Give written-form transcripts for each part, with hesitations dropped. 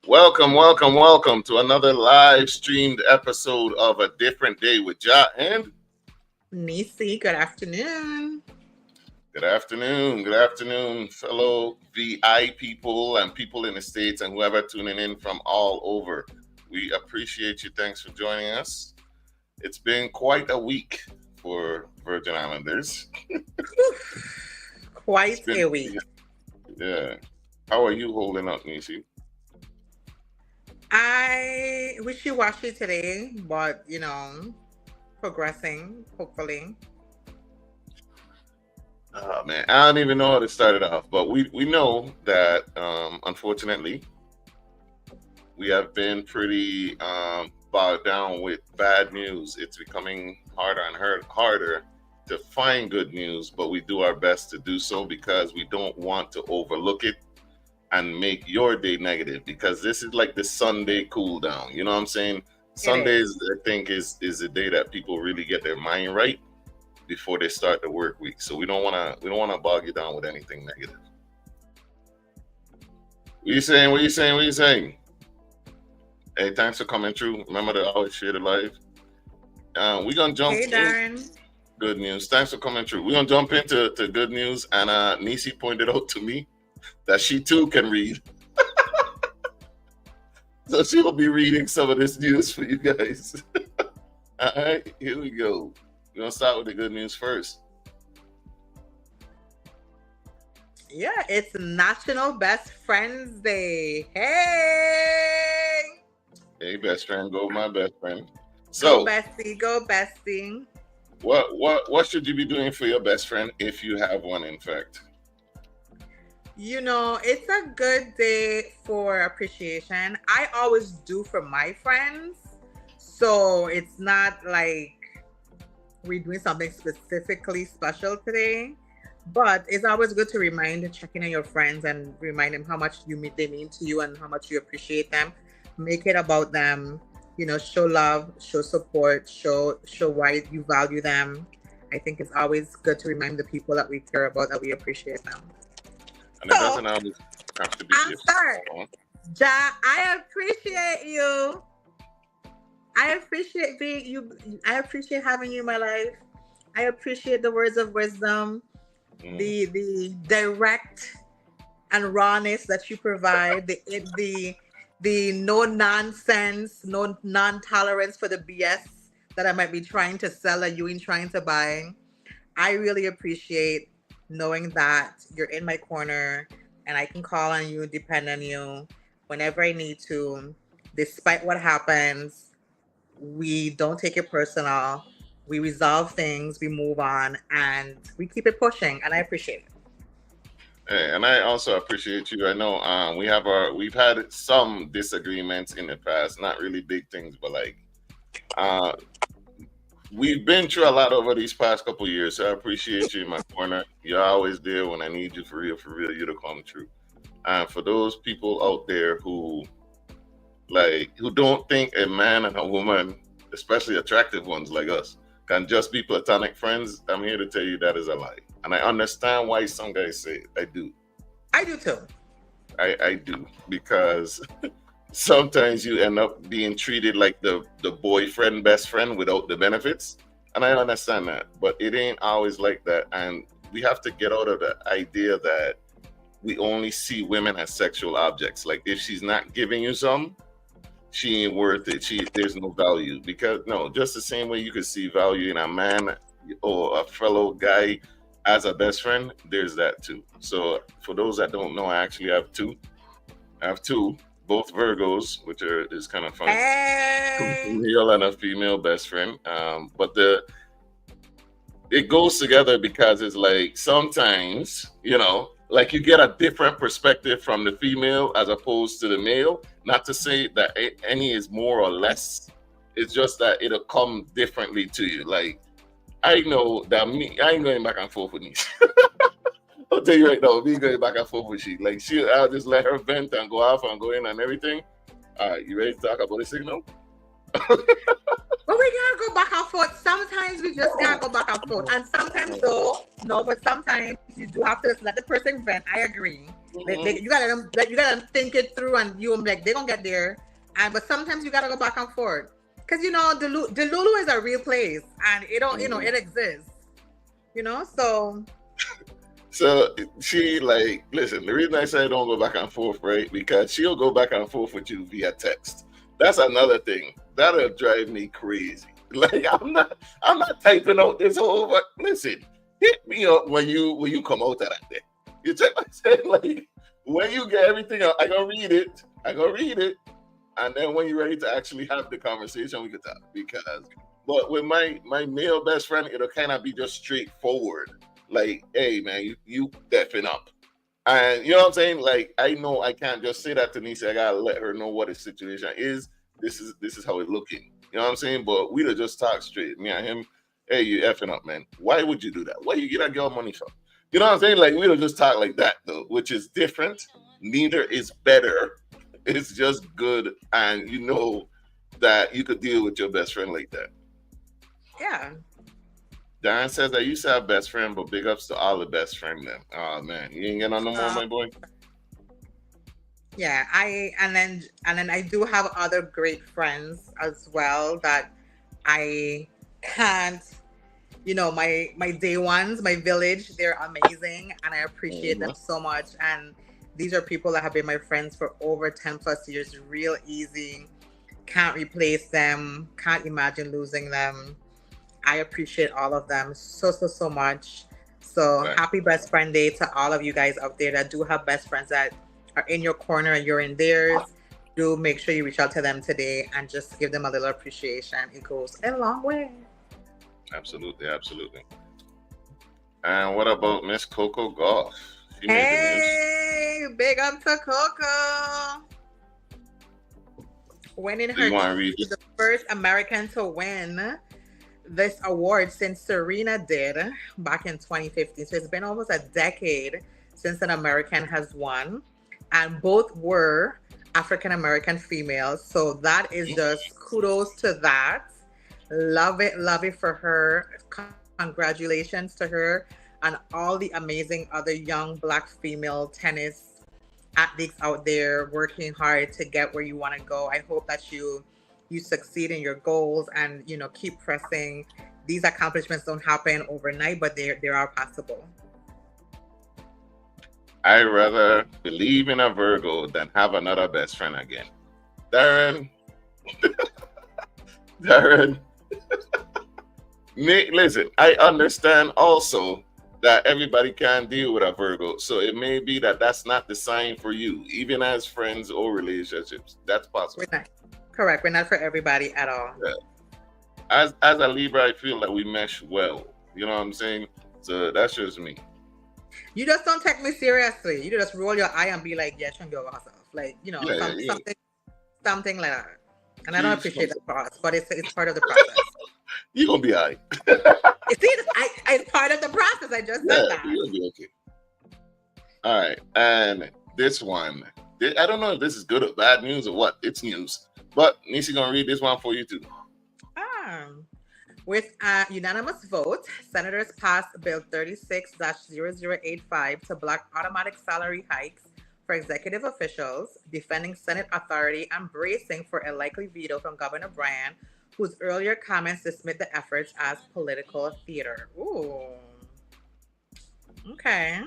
Welcome to another live streamed episode of A Different Day with Jah and Neci, good afternoon. good afternoon, fellow VI people and people in the States and whoever tuning in from all over. We appreciate you. Thanks for joining us. It's been quite a week for Virgin Islanders. It's Quite been, a week. yeah. How are you holding up, Nisi? I wishy-washy today, but progressing, hopefully. Oh man, I don't even know how to start it off, but we know that unfortunately we have been pretty bogged down with bad news. It's becoming harder and harder to find good news, but we do our best to do so because we don't want to overlook it and make your day negative because this is like the Sunday cool down. You know what I'm saying? It is. Sundays, I think, is a day that people really get their mind right before they start the work week. So we don't wanna bog you down with anything negative. What you saying? What you saying? What you saying? Hey, thanks for coming through. Remember to always share the live. We're gonna jump Hey, in Darren. good news. Thanks for coming through. We're gonna jump into good news. And Nisi pointed out to me that she too can read. So she will be reading some of this news for you guys. All right, here we go. We're gonna start with the good news first. Yeah, it's National Best Friends Day. Hey! Hey, best friend, go my best friend. Go So, bestie, go bestie. what should you be doing for your best friend if you have one? In fact, It's a good day for appreciation. I always do for my friends. So it's not like we're doing something specifically special today. But it's always good to check in on your friends and remind them how much they mean to you and how much you appreciate them. Make it about them. Show love, show support, show why you value them. I think it's always good to remind the people that we care about that we appreciate them. and it So doesn't always have to be I'm gifts. sorry, Ja. I appreciate you. I appreciate being you. I appreciate having you in my life. I appreciate the words of wisdom, Mm. the direct and rawness that you provide, the no nonsense, no non tolerance for the BS that I might be trying to sell and you ain't trying to buy. I really appreciate knowing that you're in my corner and I can call on you, depend on you whenever I need to. Despite what happens, we don't take it personal. We resolve things, we move on, and we keep it pushing. And I appreciate it. Hey, and I also appreciate you. I know we've had some disagreements in the past, not really big things, but like uh, we've been through a lot over these past couple years. So I appreciate you in my corner. You're always there when I need you for real, you to come through. And for those people out there who don't think a man and a woman, especially attractive ones like us, can just be platonic friends, I'm here to tell you that is a lie. And I understand why some guys say it. I do. I do too. I do. Because sometimes you end up being treated like the boyfriend, best friend without the benefits. And I understand that. But it ain't always like that. And we have to get out of the idea that we only see women as sexual objects. Like if she's not giving you some, she ain't worth it. There's no value because no, just the same way you could see value in a man or a fellow guy as a best friend, there's that too. So for those that don't know, I actually have two. I have two, both Virgos, which is kind of funny. A Hey. male and a female best friend. But it goes together because it's like sometimes, like you get a different perspective from the female as opposed to the male. Not to say that any is more or less. It's just that it'll come differently to you. Like I know that I ain't going back and forth with Niche. I'll tell you right now, me going back and forth with she. Like I'll just let her vent and go off and go in and everything. All right, you ready to talk about the signal? But we gotta go back and forth. Sometimes we just gotta go back and forth. And sometimes though, no, but sometimes you do have to just let the person vent. I agree. You gotta think it through and you like they gonna get there. And but sometimes you gotta go back and forth. Cause you know, Delulu is a real place and it don't, it exists. So So she like, listen, the reason I say don't go back and forth, right? Because she'll go back and forth with you via text. That's another thing. That'll drive me crazy. Like I'm not typing out this whole, but listen, hit me up when you come out of that day. You take what I said, like when you get everything out, I gonna read it. And then when you're ready to actually have the conversation, we can talk. But with my male best friend, it'll kind of be just straightforward. Like, hey man, you deafing up. And you know what I'm saying? Like, I know I can't just say that to Nisi. I gotta let her know what the situation is. This is how it's looking. You know what I'm saying? But we'd have just talked straight. Me and him, hey, you effing up, man. Why would you do that? Why you get that girl money for? You know what I'm saying? Like, we'd have just talked like that though, which is different. Neither is better. It's just good, and you know that you could deal with your best friend like that. yeah. Darren says that you used to have best friend, but big ups to all the best friend then. Oh man, you ain't getting on no more, my boy. Yeah, and then I do have other great friends as well that I can't, my day ones, my village, they're amazing and I appreciate them so much. And these are people that have been my friends for over 10 plus years, real easy. Can't replace them, can't imagine losing them. I appreciate all of them so much. So happy best friend day to all of you guys out there that do have best friends that are in your corner and you're in theirs. Do make sure you reach out to them today and just give them a little appreciation. It goes a long way. Absolutely. And what about Miss Coco Golf? Hey, big up to Coco. Winning her the first American to win this award since Serena did back in 2015. So it's been almost a decade since an American has won. And both were African American females. So that is just kudos to that. Love it for her. Congratulations to her and all the amazing other young Black female tennis athletes out there working hard to get where you want to go. I hope that you succeed in your goals and keep pressing. These accomplishments don't happen overnight, but they are possible. I'd rather believe in a Virgo than have another best friend again. Darren. Listen, I understand also that everybody can't deal with a Virgo. So it may be that that's not the sign for you, even as friends or relationships. That's possible. We're not. Correct. We're not for everybody at all. Yeah. As a Libra, I feel that we mesh well. You know what I'm saying? So that's just me. You just don't take me seriously. You just roll your eye and be like, yeah, she can go over herself. Like, something like that. And I don't appreciate that for us, but it's part of the process. You're going to be all right. It's part of the process. I just said that. You'll be okay. All right. And this one, I don't know if this is good or bad news or what. It's news. But Nisi going to read this one for you too. With a unanimous vote, Senators passed Bill 36-0085 to block automatic salary hikes for executive officials, defending Senate authority and bracing for a likely veto from Governor Bryan, whose earlier comments dismissed the efforts as political theater. Ooh. Okay.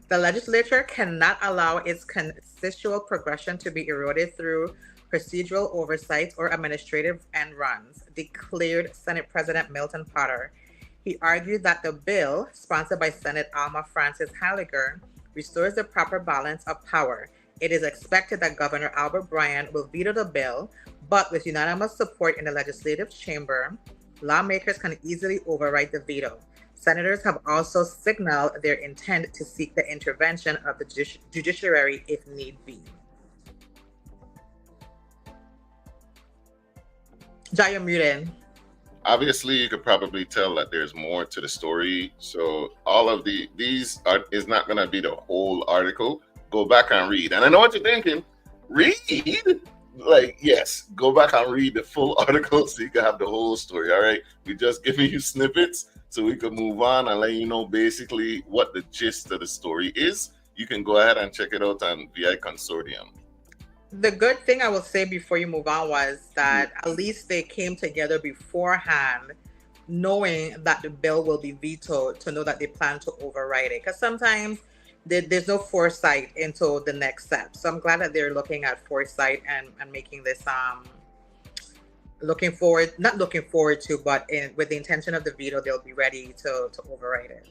The legislature cannot allow its constitutional progression to be eroded through procedural oversight or administrative end runs, declared Senate President Milton Potter. He argued that the bill, sponsored by Senate Alma Francis Halliger, restores the proper balance of power. It is expected that Governor Albert Bryan will veto the bill, but with unanimous support in the legislative chamber, lawmakers can easily override the veto. Senators have also signaled their intent to seek the intervention of the judiciary if need be. Jah, you're muted. Obviously, you could probably tell that there's more to the story. So all of these is not going to be the whole article. Go back and read. And I know what you're thinking. Read? like, yes, go back and read the full article so you can have the whole story. All right, we just giving you snippets so we can move on and let you know basically what the gist of the story is. You can go ahead and check it out on VI Consortium. The good thing I will say before you move on was that at least they came together beforehand, knowing that the bill will be vetoed, to know that they plan to override it. Because sometimes there's no foresight into the next step. So I'm glad that they're looking at foresight and making this looking forward, not looking forward to, but with the intention of the veto, they'll be ready to override it.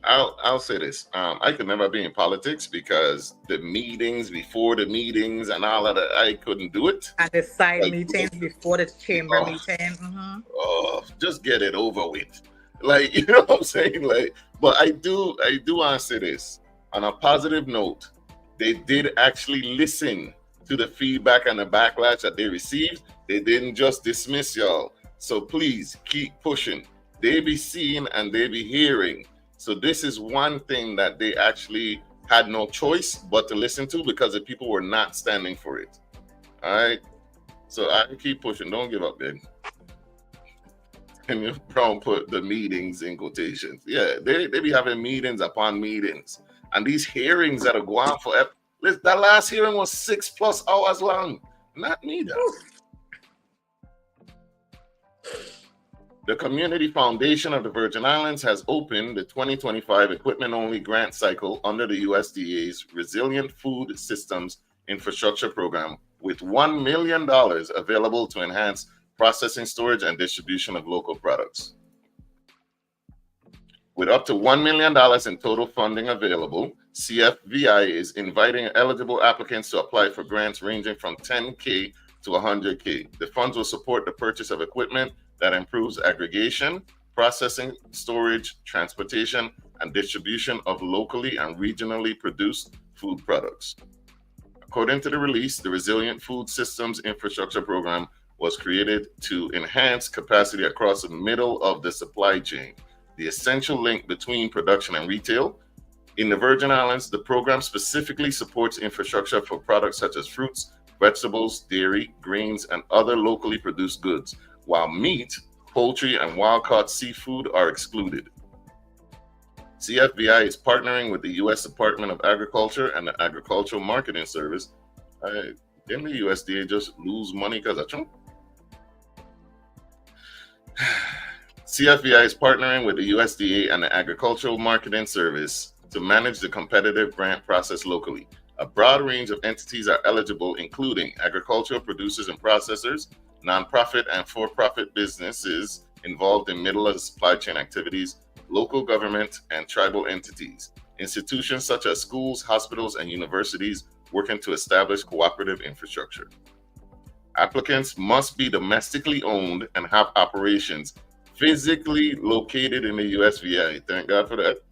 I'll say this. I could never be in politics because the meetings before the meetings and all of that, I couldn't do it. And the side Like, meetings before the chamber oh, meeting. just get it over with. Like, you know what I'm saying? Like, but I do want to say this on a positive note. They did actually listen to the feedback and the backlash that they received. They didn't just dismiss y'all. So please keep pushing. They be seeing and they be hearing. So this is one thing that they actually had no choice but to listen to because the people were not standing for it. All right. So I keep pushing. Don't give up, babe. And you Brown put the meetings in quotations. Yeah, they be having meetings upon meetings. And these hearings that are going on forever. That last hearing was 6+ hours long. Not me, that. The Community Foundation of the Virgin Islands has opened the 2025 equipment-only grant cycle under the USDA's Resilient Food Systems Infrastructure Program, with $1 million available to enhance processing, storage, and distribution of local products. With up to $1 million in total funding available, CFVI is inviting eligible applicants to apply for grants ranging from $10K to $100K. The funds will support the purchase of equipment that improves aggregation, processing, storage, transportation, and distribution of locally and regionally produced food products. According to the release, the Resilient Food Systems Infrastructure Program was created to enhance capacity across the middle of the supply chain, the essential link between production and retail. In the Virgin Islands, the program specifically supports infrastructure for products such as fruits, vegetables, dairy, grains, and other locally produced goods, while meat, poultry, and wild-caught seafood are excluded. CFVI is partnering with the U.S. Department of Agriculture and the Agricultural Marketing Service. Didn't the USDA just lose money because of Trump? CFVI is partnering with the USDA and the Agricultural Marketing Service to manage the competitive grant process locally. A broad range of entities are eligible, including agricultural producers and processors, nonprofit and for-profit businesses involved in middle of the supply chain activities, local government and tribal entities, institutions such as schools, hospitals, and universities working to establish cooperative infrastructure. Applicants must be domestically owned and have operations physically located in the USVI. Thank God for that.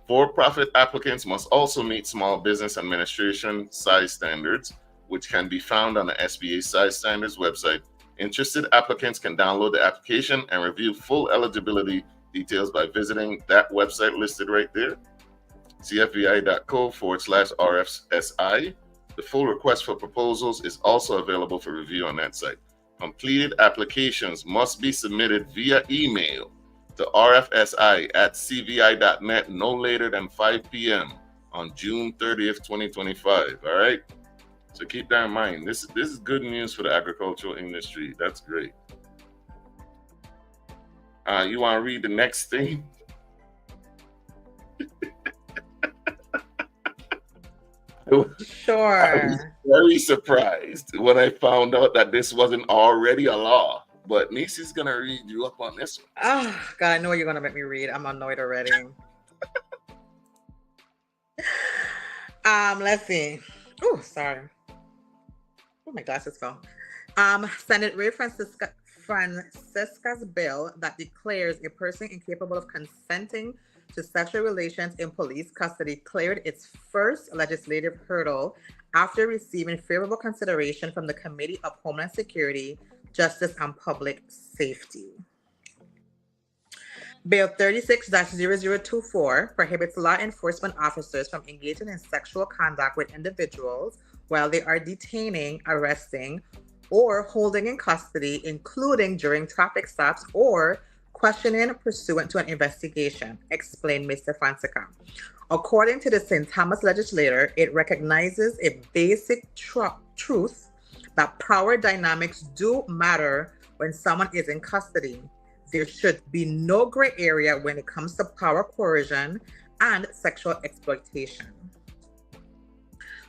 For-profit applicants must also meet Small Business Administration size standards, which can be found on the SBA size standards website. Interested applicants can download the application and review full eligibility details by visiting that website listed right there, cfvi.co/RFSI. The full request for proposals is also available for review on that site. Completed applications must be submitted via email to rfsi@cvi.net no later than 5 p.m. on June 30th, 2025. All right? So keep that in mind. This is good news for the agricultural industry. That's great. You want to read the next thing? Sure. I was very surprised when I found out that this wasn't already a law. But Neci's gonna read you up on this one. Oh God, I know you're gonna make me read. I'm annoyed already. Let's see. Oh, sorry. Oh, my glasses fell. Senate Ray Francisca's bill that declares a person incapable of consenting to sexual relations in police custody cleared its first legislative hurdle after receiving favorable consideration from the Committee of Homeland Security, Justice, and Public Safety. Bill 36-0024 prohibits law enforcement officers from engaging in sexual conduct with individuals while they are detaining, arresting, or holding in custody, including during traffic stops or questioning pursuant to an investigation, explained Mr. Fonseca. According to the St. Thomas legislator, it recognizes a basic truth that power dynamics do matter when someone is in custody. There should be no gray area when it comes to power coercion and sexual exploitation.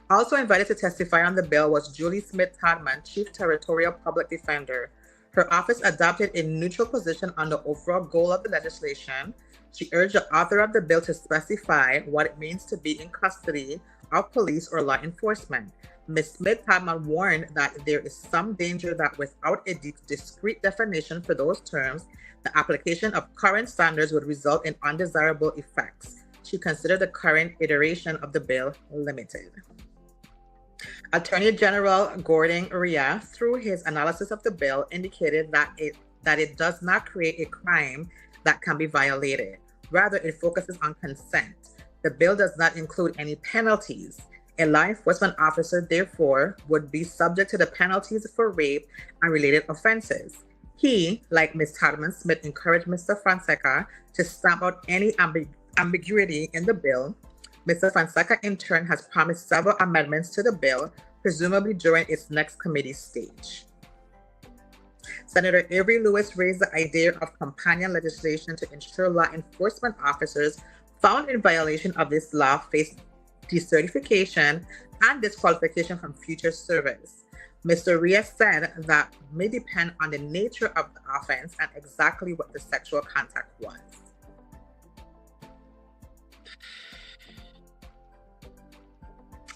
Also invited to testify on the bill was Julie Smith Todman, Chief Territorial Public Defender. Her office adopted a neutral position on the overall goal of the legislation. She urged the author of the bill to specify what it means to be in custody of police or law enforcement. Ms. Smith Todman warned that there is some danger that without a discrete definition for those terms, the application of current standards would result in undesirable effects. She considered the current iteration of the bill limited. Attorney General Gordon Ria, through his analysis of the bill, indicated that it does not create a crime that can be violated. Rather, it focuses on consent. The bill does not include any penalties. A law enforcement officer, therefore, would be subject to the penalties for rape and related offenses. He, like Ms. Todman Smith, encouraged Mr. Fonseca to stamp out any ambiguity in the bill. Mr. Fonseca, in turn, has promised several amendments to the bill, presumably during its next committee stage. Senator Avery Lewis raised the idea of companion legislation to ensure law enforcement officers found in violation of this law face decertification and disqualification from future service. Mr. Reyes said that may depend on the nature of the offense and exactly what the sexual contact was.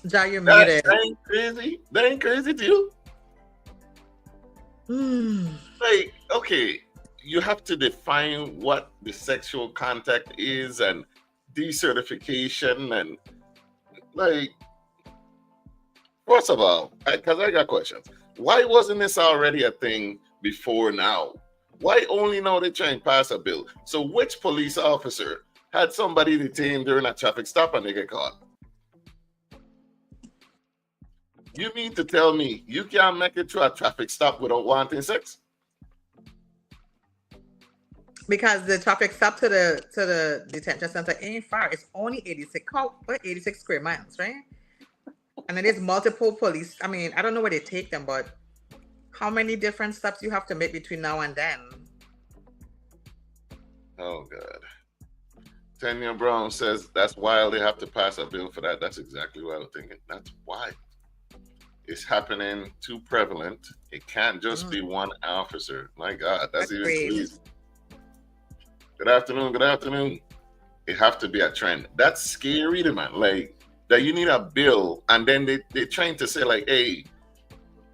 Jah, you're muted. That ain't crazy. That ain't crazy to you. Like, okay, you have to define what the sexual contact is and decertification and like, first of all, because I got questions. Why wasn't this already a thing before now? Why only now they try and pass a bill? So which police officer had somebody detained during a traffic stop and they get caught? You mean to tell me you can't make it through a traffic stop without wanting sex? Because the traffic stop to the detention center ain't far. It's only 86 square miles, right? And it is multiple police. I mean, I don't know where they take them, but how many different stops you have to make between now and then? Oh God. Tanya Brown says that's why they have to pass a bill for that. That's exactly what I was thinking. That's why. It's happening too prevalent. It can't just be one officer. My God, that's even crazy. Good afternoon. Good afternoon. It have to be a trend. That's scary to man. Like that you need a bill and then they're trying to say like, hey,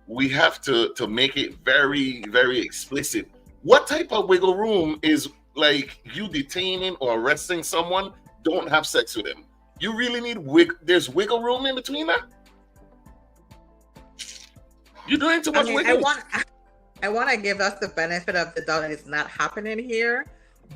we have to make it very, very explicit. What type of wiggle room is like you detaining or arresting someone, don't have sex with them? You really need there's wiggle room in between that? You're doing too much wiggle. I want to give us the benefit of the doubt that it's not happening here,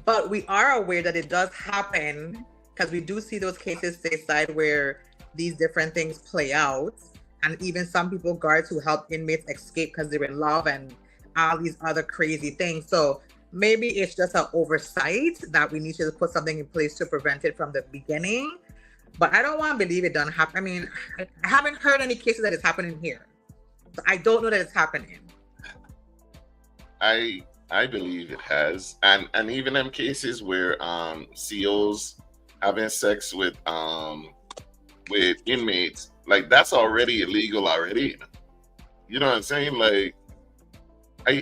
but we are aware that it does happen because we do see those cases stateside where these different things play out, and even some people, guards who help inmates escape because they're in love and all these other crazy things. So maybe it's just an oversight that we need to put something in place to prevent it from the beginning. But I don't want to believe it doesn't happen. I mean, I haven't heard any cases that it's happening here. So I don't know that it's happening. I believe it has, and even them cases where COs having sex with inmates, like that's already illegal already. You know what I'm saying? Like I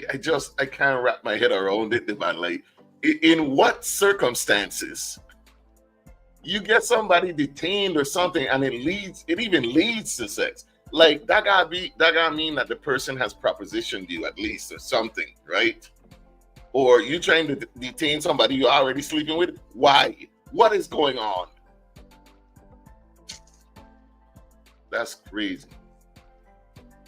can't wrap my head around it, man. Like in what circumstances you get somebody detained or something and it even leads to sex? Like that gotta mean that the person has propositioned you at least or something, right? Or you trying to detain somebody you're already sleeping with? Why? What is going on? That's crazy.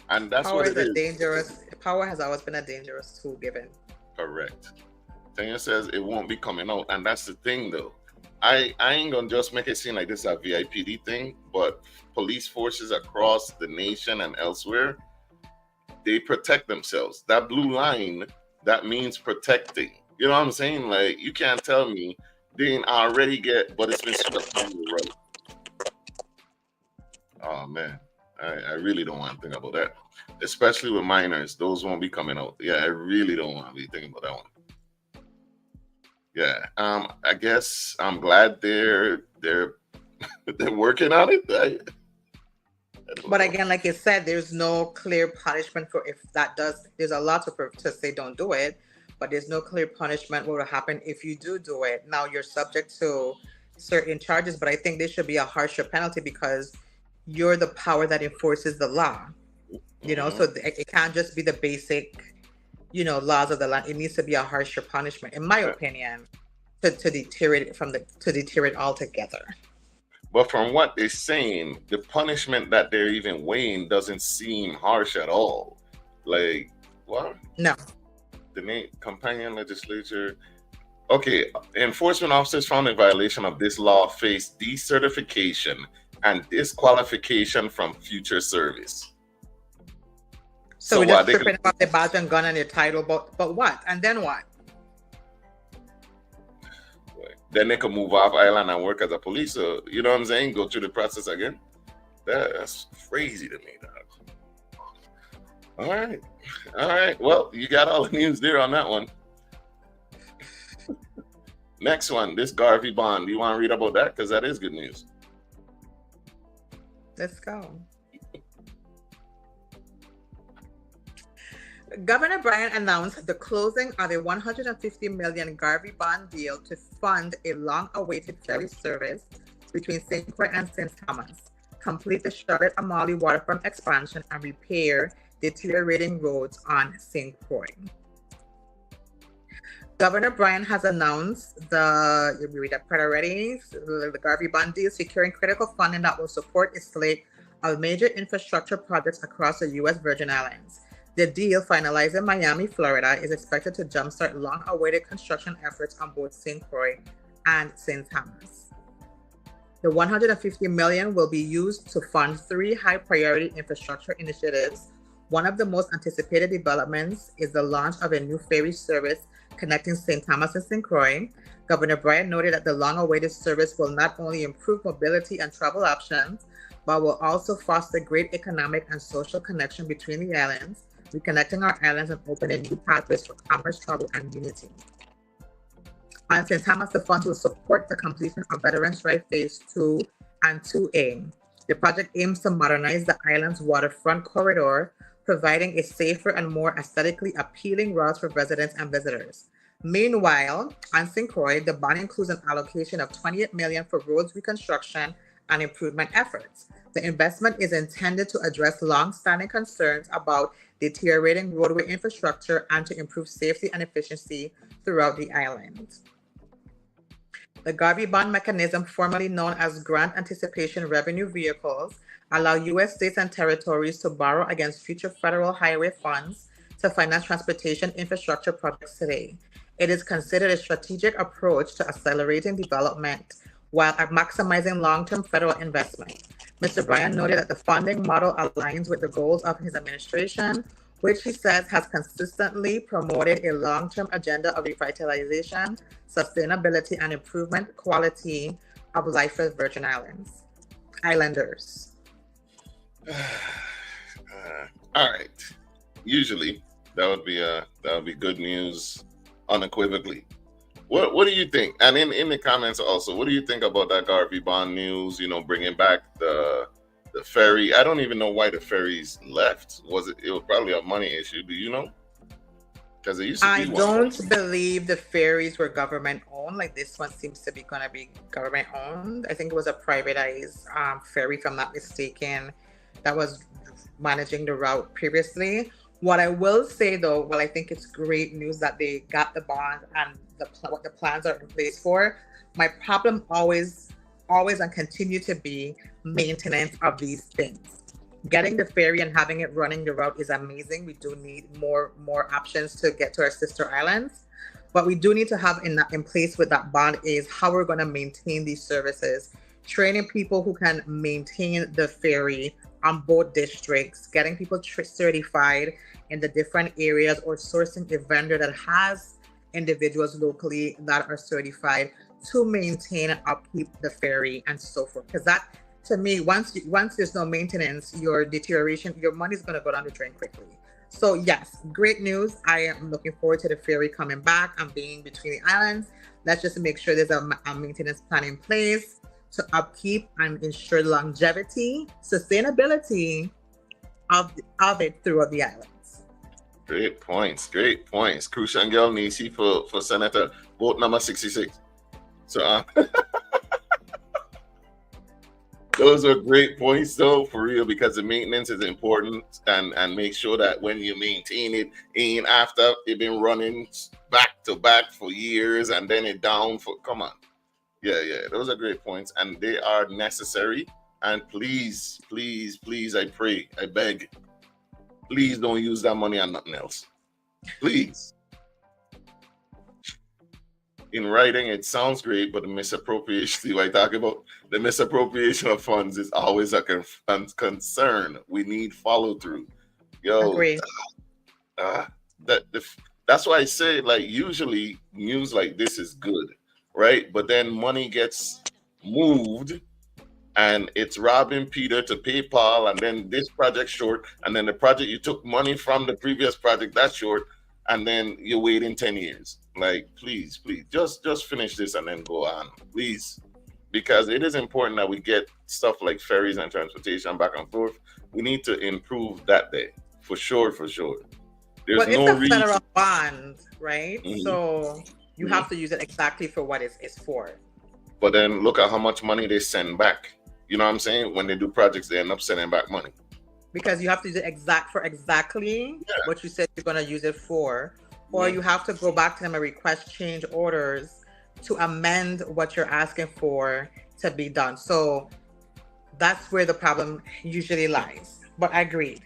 And that's power what it is. Power has always been a dangerous tool given. Correct. Tanya says it won't be coming out. And that's the thing though. I ain't gonna just make it seem like this is a VIPD thing, but police forces across the nation and elsewhere, they protect themselves. That blue line, that means protecting. You know what I'm saying? Like, you can't tell me they didn't already get, but it's been swept under the rug. Oh man, I really don't want to think about that, especially with minors. Those won't be coming out. Yeah, I really don't want to be thinking about that one. Yeah, I guess I'm glad they're they're working on it. I don't But know. again, like you said, there's no clear punishment for if that does. There's a lot to say don't do it, but there's no clear punishment what will happen if you do it. Now you're subject to certain charges, but I think there should be a harsher penalty because you're the power that enforces the law. So Mhm. it can't just be the basic, laws of the land. It needs to be a harsher punishment, in my Yeah. opinion, to deter it to deter it altogether. But from what they're saying, the punishment that they're even weighing doesn't seem harsh at all. Like, what? No. The name companion legislature. Okay, enforcement officers found in violation of this law face decertification and disqualification from future service. So So we're what just they stripping about the badge and gun and the title, but what? And then what? then they can move off island and work as a police. So, you know what I'm saying? Go through the process again. That's crazy to me, dog. All right. All right. Well, you got all the news there on that one. Next one, this Garvey bond. You want to read about that? Because that is good news. Let's go. Governor Bryan announced the closing of a $150 million Garvey bond deal to fund a long-awaited ferry service between St. Croix and St. Thomas, complete the Charlotte-Amalie waterfront expansion, and repair deteriorating roads on St. Croix. Governor Bryan has announced the Garvey bond deal, securing critical funding that will support a slate of major infrastructure projects across the U.S. Virgin Islands. The deal, finalized in Miami, Florida, is expected to jumpstart long-awaited construction efforts on both St. Croix and St. Thomas. The $150 million will be used to fund 3 high-priority infrastructure initiatives. One of the most anticipated developments is the launch of a new ferry service connecting St. Thomas and St. Croix. Governor Bryan noted that the long-awaited service will not only improve mobility and travel options, but will also foster great economic and social connection between the islands, reconnecting our islands and opening new pathways for commerce, travel, and unity. On St. Thomas, the funds will support the completion of Veterans Drive Phase 2 and 2A. The project aims to modernize the island's waterfront corridor, providing a safer and more aesthetically appealing route for residents and visitors. Meanwhile, on St. Croix, the bond includes an allocation of $28 million for roads reconstruction and improvement efforts. The investment is intended to address long-standing concerns about deteriorating roadway infrastructure and to improve safety and efficiency throughout the island. The Garvey bond mechanism, formerly known as Grant Anticipation Revenue Vehicles, allow U.S. states and territories to borrow against future federal highway funds to finance transportation infrastructure projects today. It is considered a strategic approach to accelerating development while maximizing long-term federal investment. Mr. Bryan noted that the funding model aligns with the goals of his administration, which he says has consistently promoted a long-term agenda of revitalization, sustainability, and improvement quality of life for Virgin Islanders. All right. Usually, that would be good news, unequivocally. What do you think? And in the comments also, what do you think about that Garvey bond news? Bringing back the ferry. I don't even know why the ferries left. It was probably a money issue. Do you know? Because it used to be I don't believe the ferries were government owned. Like this one seems to be going to be government owned. I think it was a privatized ferry, if I'm not mistaken, that was managing the route previously. What I will say though, well, I think it's great news that they got the bond and what the plans are in place for. My problem always and continue to be maintenance of these things. Getting the ferry and having it running the route is amazing. We do need more options to get to our sister islands. What we do need to have in place with that bond is how we're going to maintain these services, training people who can maintain the ferry on both districts, getting people certified in the different areas, or sourcing a vendor that has individuals locally that are certified to maintain and upkeep the ferry and so forth. Because that, to me, once there's no maintenance, your deterioration, your money's going to go down the drain quickly. So yes, great news. I am looking forward to the ferry coming back and being between the islands. Let's just make sure there's a maintenance plan in place to upkeep and ensure longevity, sustainability of it throughout the islands. Great points. Great points. Crucial and Girl Neci for Senator, vote number 66. So those are great points, though, for real, because the maintenance is important, and make sure that when you maintain it, ain't after it been running back to back for years and then it down for, come on. Yeah, those are great points, and they are necessary. And please, please, please, I pray, I beg, please don't use that money on nothing else. Please. In writing, it sounds great, but the misappropriation, see what I talk about? The misappropriation of funds is always a concern. We need follow through. Agree. That's why I say, like, usually news like this is good, right? But then money gets moved and it's robbing Peter to pay Paul, and then this project short, and then the project you took money from the previous project that's short, and then you're waiting 10 years. Like, please, just finish this and then go on, please. Because it is important that we get stuff like ferries and transportation back and forth. We need to improve that day, for sure. There's well, no it's a federal bond, right? Mm-hmm. So you have to use it exactly for what it's for. But then look at how much money they send back. You know what I'm saying? When they do projects, they end up sending back money. Because you have to use it exactly what you said you're going to use it for. Or you have to go back to them and request change orders to amend what you're asking for to be done. So that's where the problem usually lies. But I agree.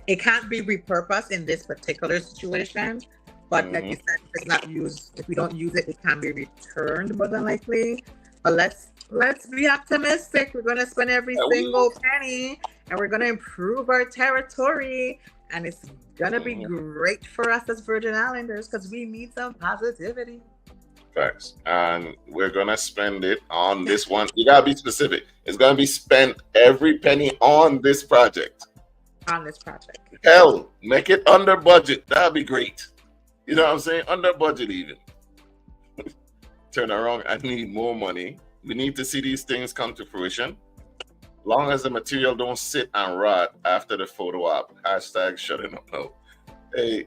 It can't be repurposed in this particular situation. But like you said, if it's not used, if we don't use it, it can be returned more than likely. But let's be optimistic. We're going to spend every single penny, and we're going to improve our territory. And it's going to be great for us as Virgin Islanders, because we need some positivity. Facts. And we're going to spend it on this one. You got to be specific. It's going to be spent every penny on this project. On this project. Hell, make it under budget. That'd be great. You know what I'm saying? Under budget even. Turn around. I need more money. We need to see these things come to fruition. Long as the material don't sit and rot after the photo op. Hashtag shutting up now. Hey.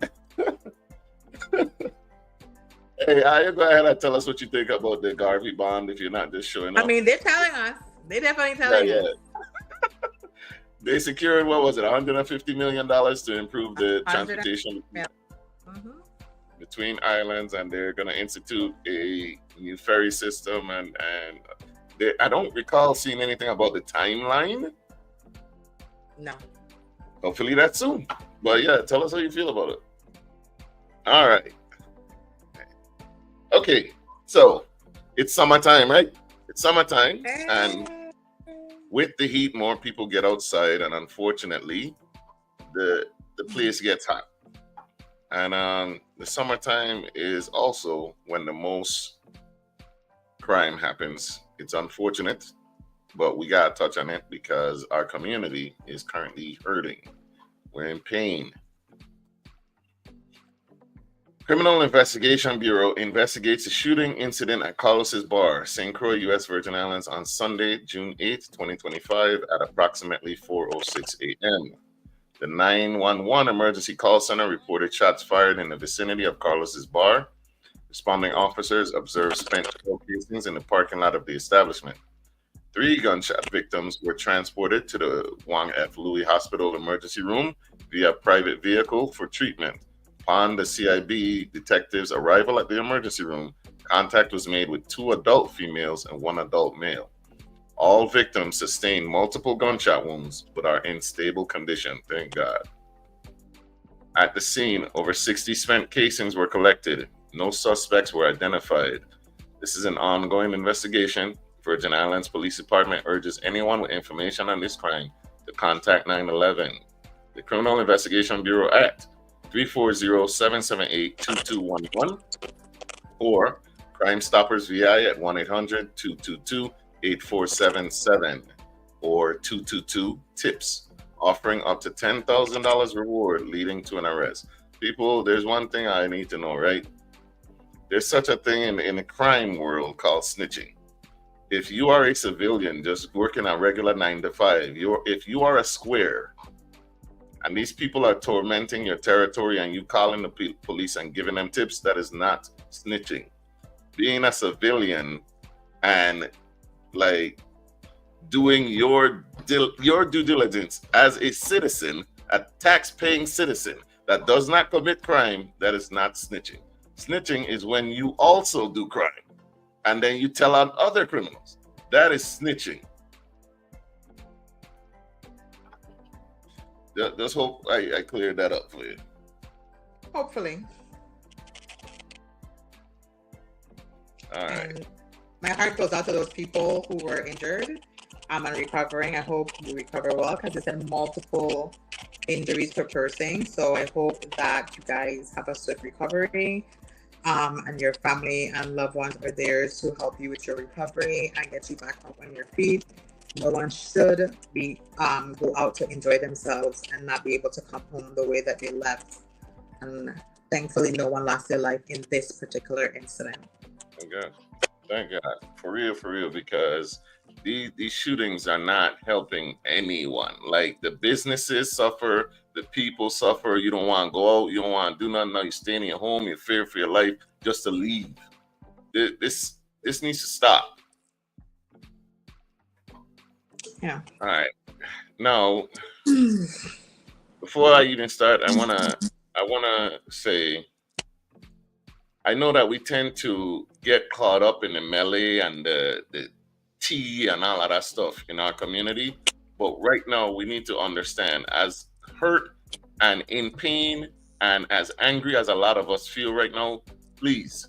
Hey, you go ahead and tell us what you think about the Garvey bond if you're not just showing up. I mean, they're telling us. They're definitely telling us. They secured, what was it, $150 million to improve the transportation between islands, and they're going to institute a new ferry system, and I don't recall seeing anything about the timeline. No. Hopefully that's soon. But yeah, tell us how you feel about it. All right. Okay, so it's summertime, right? It's summertime, and with the heat, more people get outside, and unfortunately, the place gets hot. And the summertime is also when the most crime happens. It's unfortunate, but we gotta touch on it because our community is currently hurting. We're in pain. Criminal Investigation Bureau investigates a shooting incident at Carlos's Bar, St. Croix, U.S. Virgin Islands on Sunday, June 8, 2025 at approximately 4:06 a.m. The 911 emergency call center reported shots fired in the vicinity of Carlos's Bar. Responding officers observed spent shell casings in the parking lot of the establishment. 3 gunshot victims were transported to the Wang F. Louis Hospital emergency room via private vehicle for treatment. Upon the CIB detectives' arrival at the emergency room, contact was made with 2 adult females and 1 adult male. All victims sustained multiple gunshot wounds but are in stable condition, thank God. At the scene, over 60 spent casings were collected. No suspects were identified. This is an ongoing investigation. Virgin Islands Police Department urges anyone with information on this crime to contact 911. The Criminal Investigation Bureau at 340-778-2211 or Crime Stoppers VI at 1-800-222-8477 or 222-TIPS, offering up to $10,000 reward leading to an arrest. People, there's one thing I need to know, right? There's such a thing in the crime world called snitching. If you are a civilian just working a regular 9 to 5, if you are a square and these people are tormenting your territory and you calling the police and giving them tips, that is not snitching. Being a civilian and like doing your due diligence as a citizen, a tax-paying citizen that does not commit crime, that is not snitching. Snitching is when you also do crime and then you tell on other criminals. That is snitching. Just hope I cleared that up for you. Hopefully. All right. And my heart goes out to those people who were injured and recovering. I hope you recover well because it's in multiple injuries per person. So I hope that you guys have a swift recovery. And your family and loved ones are there to help you with your recovery and get you back up on your feet. No one should be go out to enjoy themselves and not be able to come home the way that they left. And thankfully, no one lost their life in this particular incident. Thank God. For real, because these shootings are not helping anyone. Like the businesses suffer, the people suffer. You don't want to go out, you don't want to do nothing. Now you're staying in your home, you fear for your life just to leave. This needs to stop. Yeah. All right. Now, before I even start, I wanna say, I know that we tend to get caught up in the melee and the tea and all of that stuff in our community. But right now, we need to understand, as hurt and in pain and as angry as a lot of us feel right now, please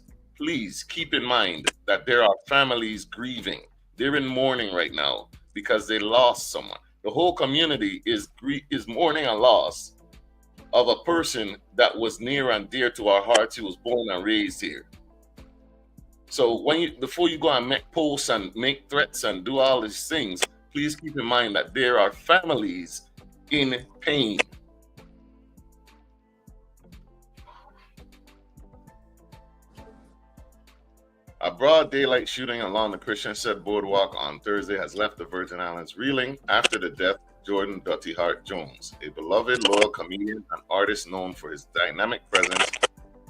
keep in mind that there are families grieving. They're in mourning right now because they lost someone. The whole community is mourning a loss of a person that was near and dear to our hearts. He was born and raised here. So before you go and make posts and make threats and do all these things, please keep in mind that there are families in pain. A broad daylight shooting along the Christian Set Boardwalk on Thursday has left the Virgin Islands reeling after the death of Jordan Dutty Hart Jones, a beloved, loyal comedian and artist known for his dynamic presence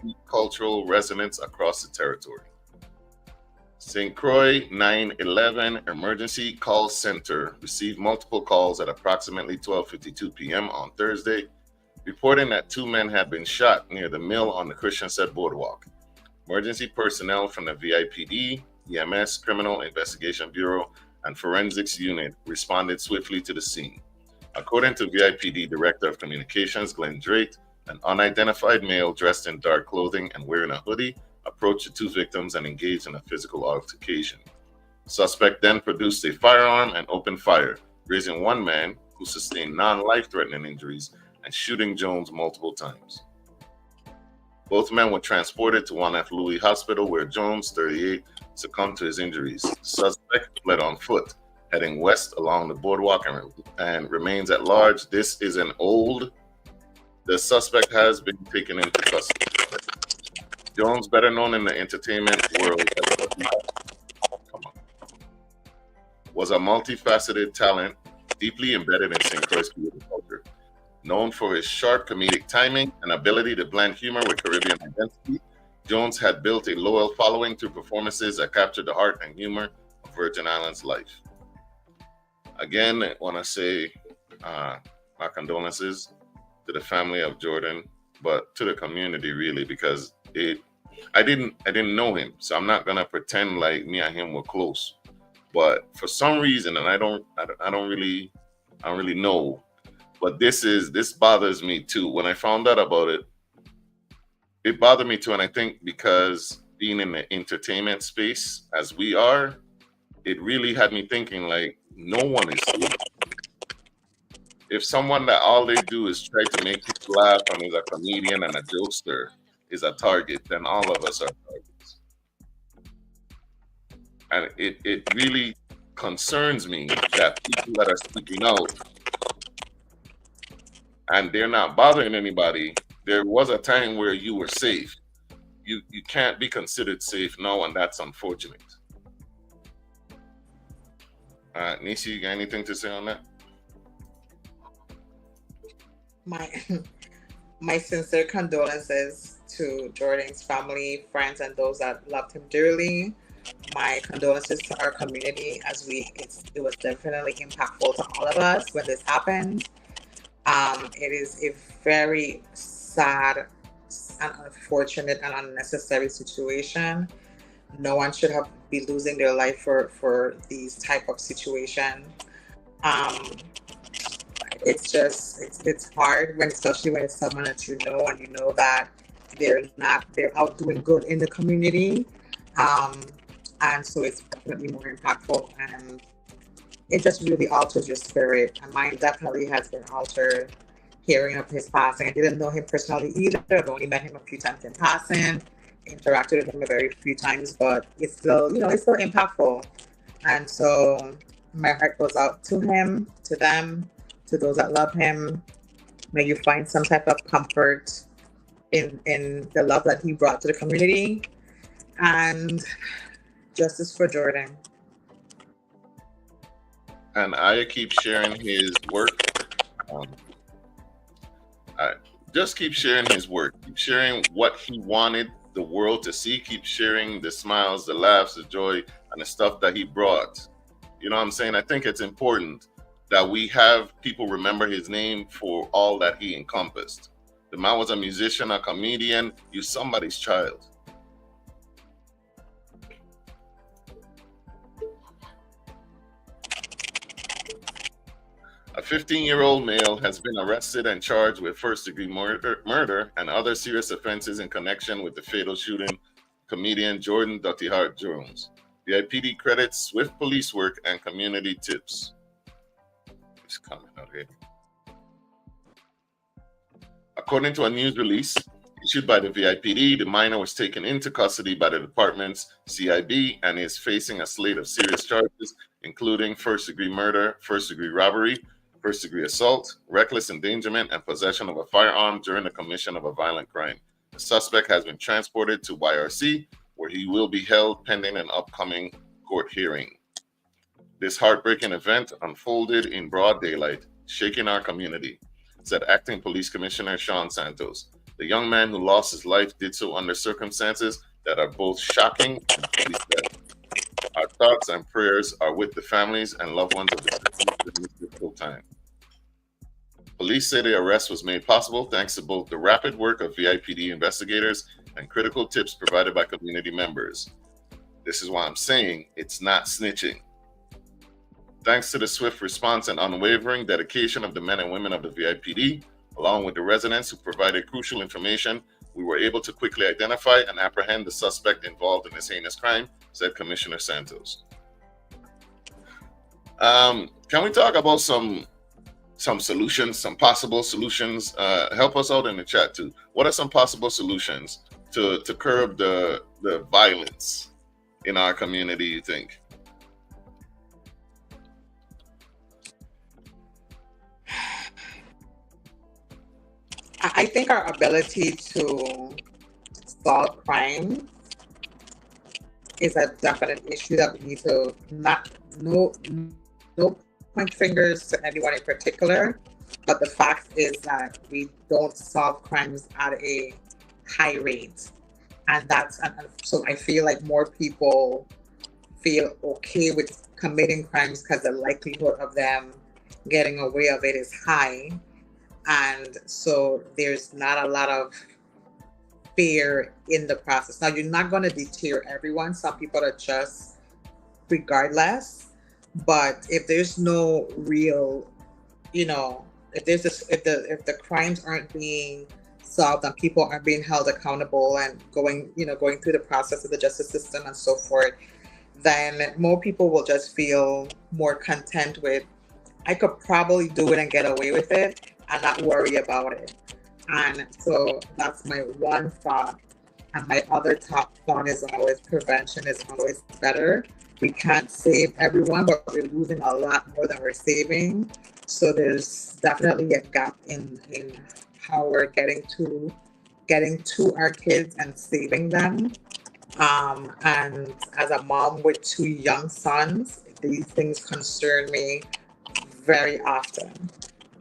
and cultural resonance across the territory. St. Croix 911 Emergency Call Center received multiple calls at approximately 12:52 p.m. on Thursday, reporting that 2 men had been shot near the mill on the Christian Set Boardwalk. Emergency personnel from the VIPD, EMS, Criminal Investigation Bureau, and Forensics Unit responded swiftly to the scene. According to VIPD Director of Communications Glenn Drake, an unidentified male dressed in dark clothing and wearing a hoodie approached the 2 victims and engaged in a physical altercation. Suspect then produced a firearm and opened fire, grazing 1 man who sustained non-life-threatening injuries and shooting Jones multiple times. Both men were transported to 1F Louis Hospital, where Jones, 38, succumbed to his injuries. The suspect fled on foot, heading west along the boardwalk and remains at large. The suspect has been taken into custody. Jones, better known in the entertainment world was a multifaceted talent deeply embedded in St. Croix culture. Known for his sharp comedic timing and ability to blend humor with Caribbean identity, Jones had built a loyal following through performances that captured the heart and humor of Virgin Islands life. Again, I want to say my condolences to the family of Jordan, but to the community really, because I didn't know him, so I'm not gonna pretend like me and him were close. But for some reason, and I don't really know. But this bothers me too. When I found out about it, it bothered me too. And I think because being in the entertainment space as we are, it really had me thinking like no one is safe. If someone that all they do is try to make people laugh and is a comedian and a jokester is a target, then all of us are targets. And it really concerns me that people that are speaking out and they're not bothering anybody. There was a time where you were safe. You can't be considered safe now, and that's unfortunate. Nisi, you got anything to say on that? My my sincere condolences to Jordan's family, friends, and those that loved him dearly. My condolences to our community as it was definitely impactful to all of us when this happened. It is a very sad and unfortunate and unnecessary situation. No one should have be losing their life for these type of situation. Um, it's hard when, especially when it's someone that you know and you know that they're out doing good in the community. Um, and so it's definitely more impactful, and it just really alters your spirit. And mine definitely has been altered hearing of his passing. I didn't know him personally either. I've only met him a few times in passing, interacted with him a very few times, but it's still, it's still impactful. And so my heart goes out to him, to them, to those that love him. May you find some type of comfort in the love that he brought to the community. And justice for Jordan. And I keep sharing his work. Um, I just keep sharing his work. Keep sharing what he wanted the world to see. Keep sharing the smiles, the laughs, the joy, and the stuff that he brought. You know what I'm saying? I think it's important that we have people remember his name for all that he encompassed. The man was a musician, a comedian. He was somebody's child. A 15-year-old male has been arrested and charged with first-degree murder and other serious offenses in connection with the fatal shooting comedian Jordan Dirty Heart Jones. The IPD credits swift police work and community tips. It's coming out here. According to a news release issued by the VIPD, the minor was taken into custody by the department's CIB and is facing a slate of serious charges, including first-degree murder, first-degree robbery, first-degree assault, reckless endangerment, and possession of a firearm during the commission of a violent crime. The suspect has been transported to YRC, where he will be held pending an upcoming court hearing. This heartbreaking event unfolded in broad daylight, shaking our community, said Acting Police Commissioner Sean Santos. The young man who lost his life did so under circumstances that are both shocking and truly sad. Our thoughts and prayers are with the families and loved ones of the victims during this difficult time. Police say the arrest was made possible thanks to both the rapid work of VIPD investigators and critical tips provided by community members. This is why I'm saying it's not snitching. Thanks to the swift response and unwavering dedication of the men and women of the VIPD, along with the residents who provided crucial information, we were able to quickly identify and apprehend the suspect involved in this heinous crime, said Commissioner Santos. Can we talk about some solutions, some possible solutions? Help us out in the chat too. What are some possible solutions to curb the violence in our community, you think? I think our ability to solve crime is a definite issue that we need to no point fingers to anyone in particular, but the fact is that we don't solve crimes at a high rate, and so I feel like more people feel okay with committing crimes because the likelihood of them getting away of it is high, and so there's not a lot of fear in the process. Now, you're not going to deter everyone. Some people are just regardless, but if there's no real, if the crimes aren't being solved and people are being held accountable and going through the process of the justice system and so forth, then more people will just feel more content with, I could probably do it and get away with it and not worry about it. And so that's my one thought. And my other top one is always prevention is always better. We can't save everyone, but we're losing a lot more than we're saving. So there's definitely a gap in how we're getting to our kids and saving them. And as a mom with two young sons, these things concern me very often.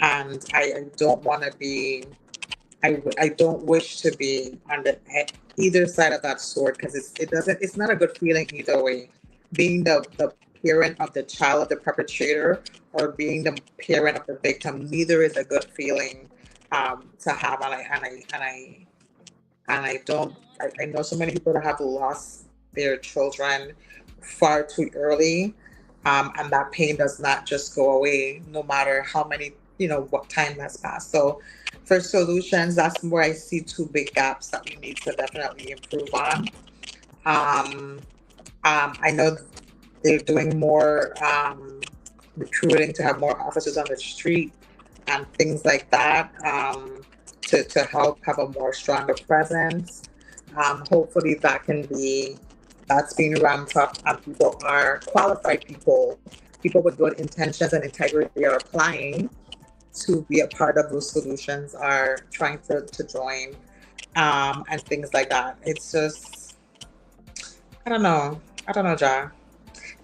And I don't want to be, I don't wish to be on either side of that sword, because it's not a good feeling either way. Being the parent of the child of the perpetrator or being the parent of the victim, neither is a good feeling to have. And I don't, I know so many people that have lost their children far too early. And that pain does not just go away, no matter how many, what time has passed. So for solutions, that's where I see two big gaps that we need to definitely improve on. I know they're doing more recruiting to have more officers on the street and things like that, to help have a more stronger presence. Hopefully that's being ramped up and people are qualified people with good intentions and integrity are applying to be a part of those solutions, are trying to join, and things like that. It's just, I don't know, Ja.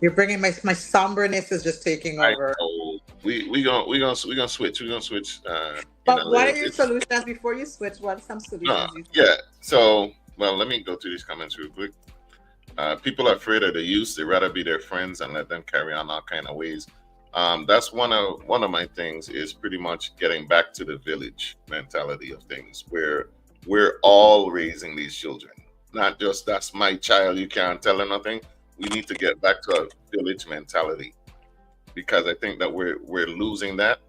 You're bringing my somberness is just taking I over. know. We gonna switch. We're gonna switch in a But what little are your bit. solutions before you switch? What are some solutions you think? Yeah. So, well, let me go through these comments real quick. People are afraid of the youth. They rather be their friends and let them carry on all kind of ways. That's one of my things, is pretty much getting back to the village mentality of things, where we're all raising these children, not just that's my child, you can't tell her nothing. We need to get back to a village mentality, because I think that we're losing that.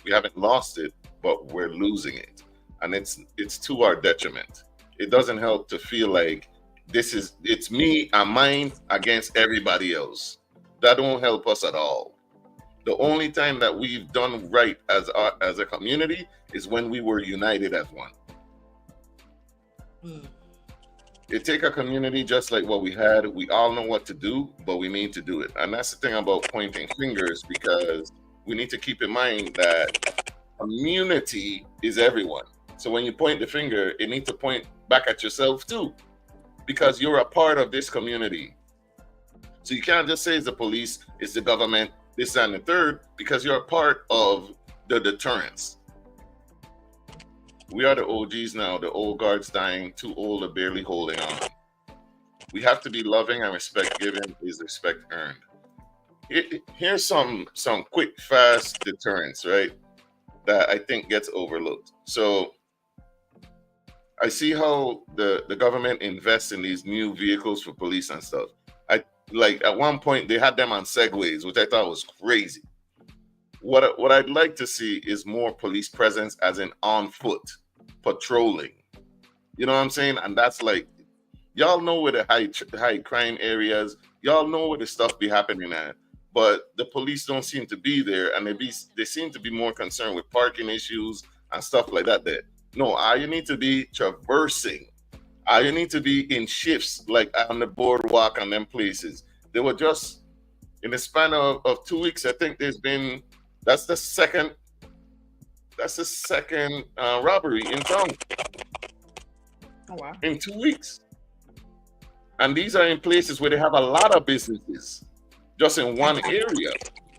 We haven't lost it, but we're losing it, and it's to our detriment. It doesn't help to feel like it's me and mine against everybody else. That don't help us at all. The only time that we've done right as a community is when we were united as one. Hmm. It take a community just like what we had. We all know what to do, but we need to do it. And that's the thing about pointing fingers, because we need to keep in mind that community is everyone. So when you point the finger, it needs to point back at yourself too, because you're a part of this community. So you can't just say it's the police, it's the government, this and the third, because you're a part of the deterrence. We are the OGs now. The old guard's dying, too old or barely holding on. We have to be loving, and respect given is respect earned. Here's some quick, fast deterrence, right? That I think gets overlooked. So I see how the government invests in these new vehicles for police and stuff. I like at one point they had them on segways, which I thought was crazy. What I'd like to see is more police presence, as in on foot, patrolling. You know what I'm saying? And that's like, y'all know where the high crime areas, y'all know where the stuff be happening at, but the police don't seem to be there, and they seem to be more concerned with parking issues and stuff like that. There, no, all you need to be traversing. All you need to be in shifts, like on the boardwalk and them places. They were just in the span of 2 weeks. I think there's been that's the second robbery in town Oh wow. in 2 weeks, and these are in places where they have a lot of businesses just in one area.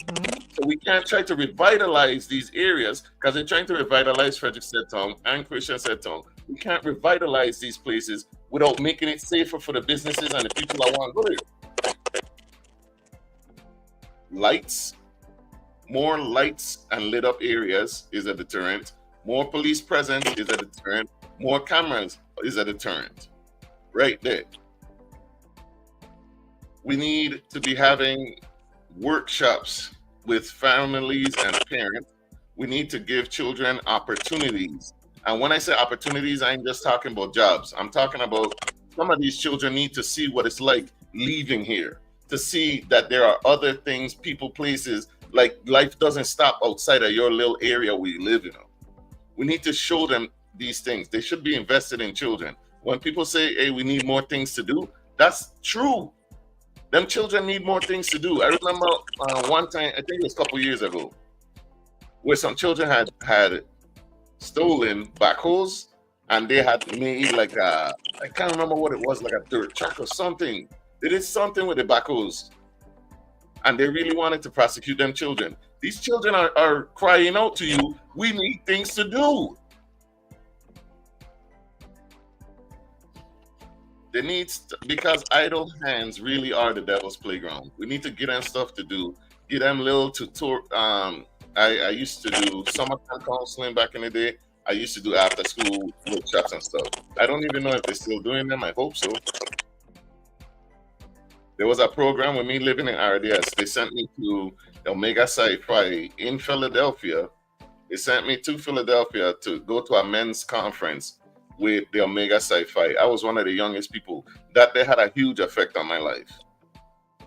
Mhm. So we can't try to revitalize these areas, because they're trying to revitalize Frederick Town and Christian Town. We can't revitalize these places without making it safer for the businesses and the people that want to go there. Lights, more lights and lit up areas is a deterrent. More police presence is a deterrent. More cameras is a deterrent. Right there. We need to be having workshops with families and parents. We need to give children opportunities And when I say opportunities, I ain't just talking about jobs. I'm talking about some of these children need to see what it's like leaving here, to see that there are other things, people, places, like life doesn't stop outside of your little area we live in. We need to show them these things. They should be invested in children. When people say, hey, we need more things to do, that's true. Them children need more things to do. I remember one time, I think it was a couple years ago, where some children had stolen backhoes and they had made like a, I can't remember what it was, like a dirt track or something. They did something with the backhoes and they really wanted to prosecute them children. These children are crying out to you, we need things to do. They need, because idle hands really are the devil's playground. We need to get them stuff to do, get them little tutor. I used to do summertime counseling back in the day. I used to do after school workshops and stuff. I don't even know if they're still doing them. I hope so. There was a program with me living in RDS. They sent me to Omega Sci-Fi in Philadelphia. They sent me to Philadelphia to go to a men's conference with the Omega Sci-Fi. I was one of the youngest people. That they had a huge effect on my life.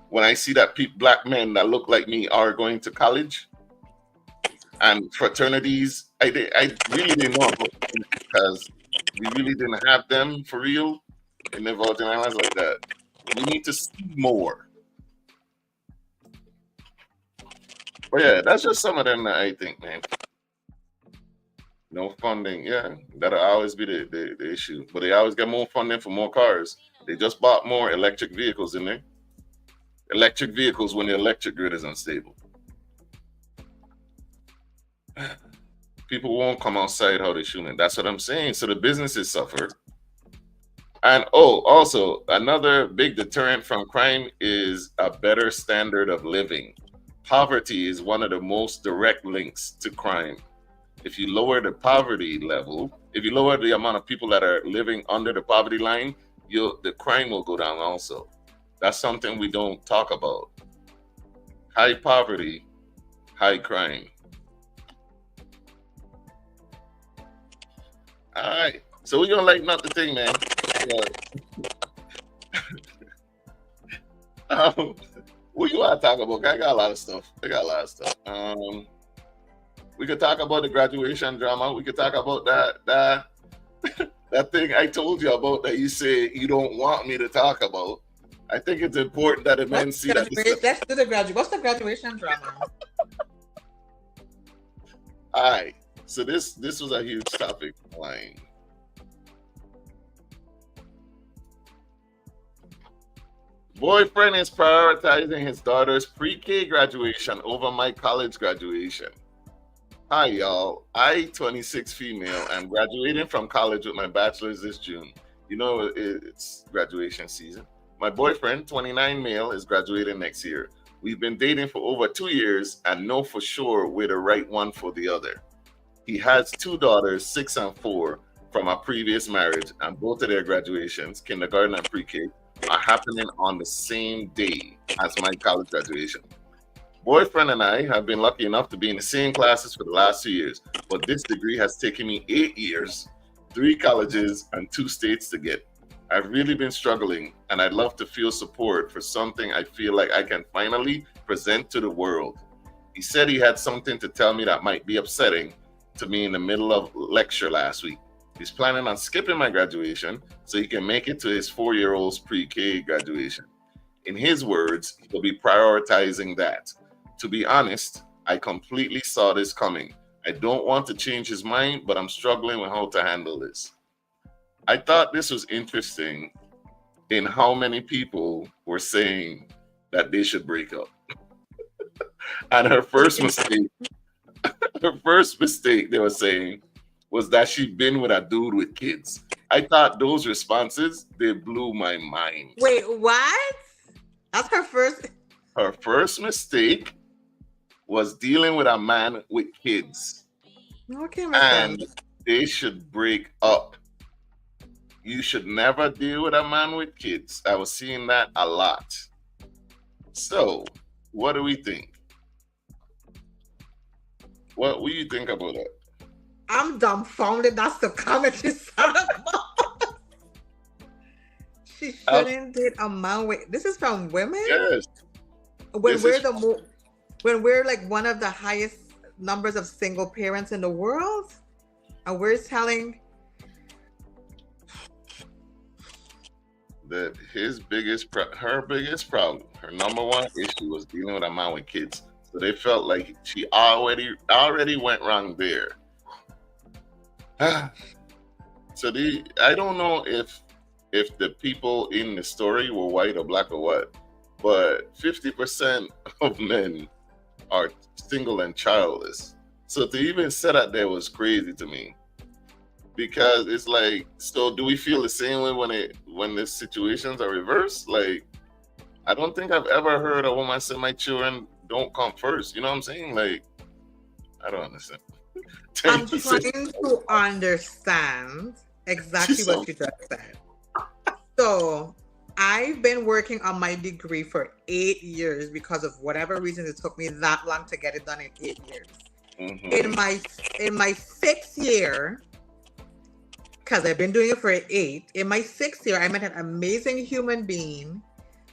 When I see that black men that look like me are going to college and fraternities, I really didn't know about them because we really didn't have them for real in the Virgin Islands like that. We need to see more. But yeah, that's just some of them that I think, man. No funding, yeah, that'll always be the issue. But they always get more funding for more cars. They just bought more electric vehicles in there. Electric vehicles when the electric grid is unstable. People won't come outside how they shouldn't. That's what I'm saying. So the businesses suffer. And also another big deterrent from crime is a better standard of living. Poverty is one of the most direct links to crime. If you lower the poverty level, if you lower the amount of people that are living under the poverty line, the crime will go down also. That's something we don't talk about. High poverty, high crime. All right. So we're gonna lighten up the thing, man. What you want to talk about? I got a lot of stuff. We could talk about the graduation drama. We could talk about that that thing I told you about that you say you don't want me to talk about. I think it's important that the men see that. Let's do the graduation. What's the graduation drama? All right. So this was a huge topic line. Boyfriend is prioritizing his daughter's pre-K graduation over my college graduation. Hi, y'all. I, 26 female, am graduating from college with my bachelor's this June. You know, it's graduation season. My boyfriend, 29 male, is graduating next year. We've been dating for over 2 years and know for sure we're the right one for the other. He has 2 daughters, 6 and 4, from a previous marriage, and both of their graduations, kindergarten and pre-K, are happening on the same day as my college graduation. Boyfriend and I have been lucky enough to be in the same classes for the last 2 years, but this degree has taken me 8 years, 3 colleges, and 2 states to get. I've really been struggling, and I'd love to feel support for something I feel like I can finally present to the world. He said he had something to tell me that might be upsetting to me in the middle of lecture last week. He's planning on skipping my graduation so he can make it to his 4-year-old's pre-K graduation. In his words, he'll be prioritizing that. To be honest, I completely saw this coming. I don't want to change his mind, but I'm struggling with how to handle this. I thought this was interesting in how many people were saying that they should break up. And her first mistake they were saying was that she'd been with a dude with kids. I thought those responses, they blew my mind. Wait, what? That's her first. Her first mistake was dealing with a man with kids. Okay, and they should break up. You should never deal with a man with kids. I was seeing that a lot. So, what do we think? What do you think about that? I'm dumbfounded. That's the comment she said. She Uh, shouldn't date a man with. This is from women. yes, When this we're is the when we're like one of the highest numbers of single parents in the world, and we're telling. that her biggest problem, her number one issue was dealing with a man with kids. So they felt like she already went wrong there. So I don't know if the people in the story were white or black or what, but 50% of men are single and childless. So to even say that there was crazy to me. Because it's like, so do we feel the same way when the situations are reversed? Like, I don't think I've ever heard a woman say my children don't come first. You know what I'm saying? Like, I don't understand. I'm trying to understand exactly what you just said. So I've been working on my degree for 8 years because of whatever reason it took me that long to get it done in 8 years. In my 6th year, because I've been doing it for 8, in my 6th year, I met an amazing human being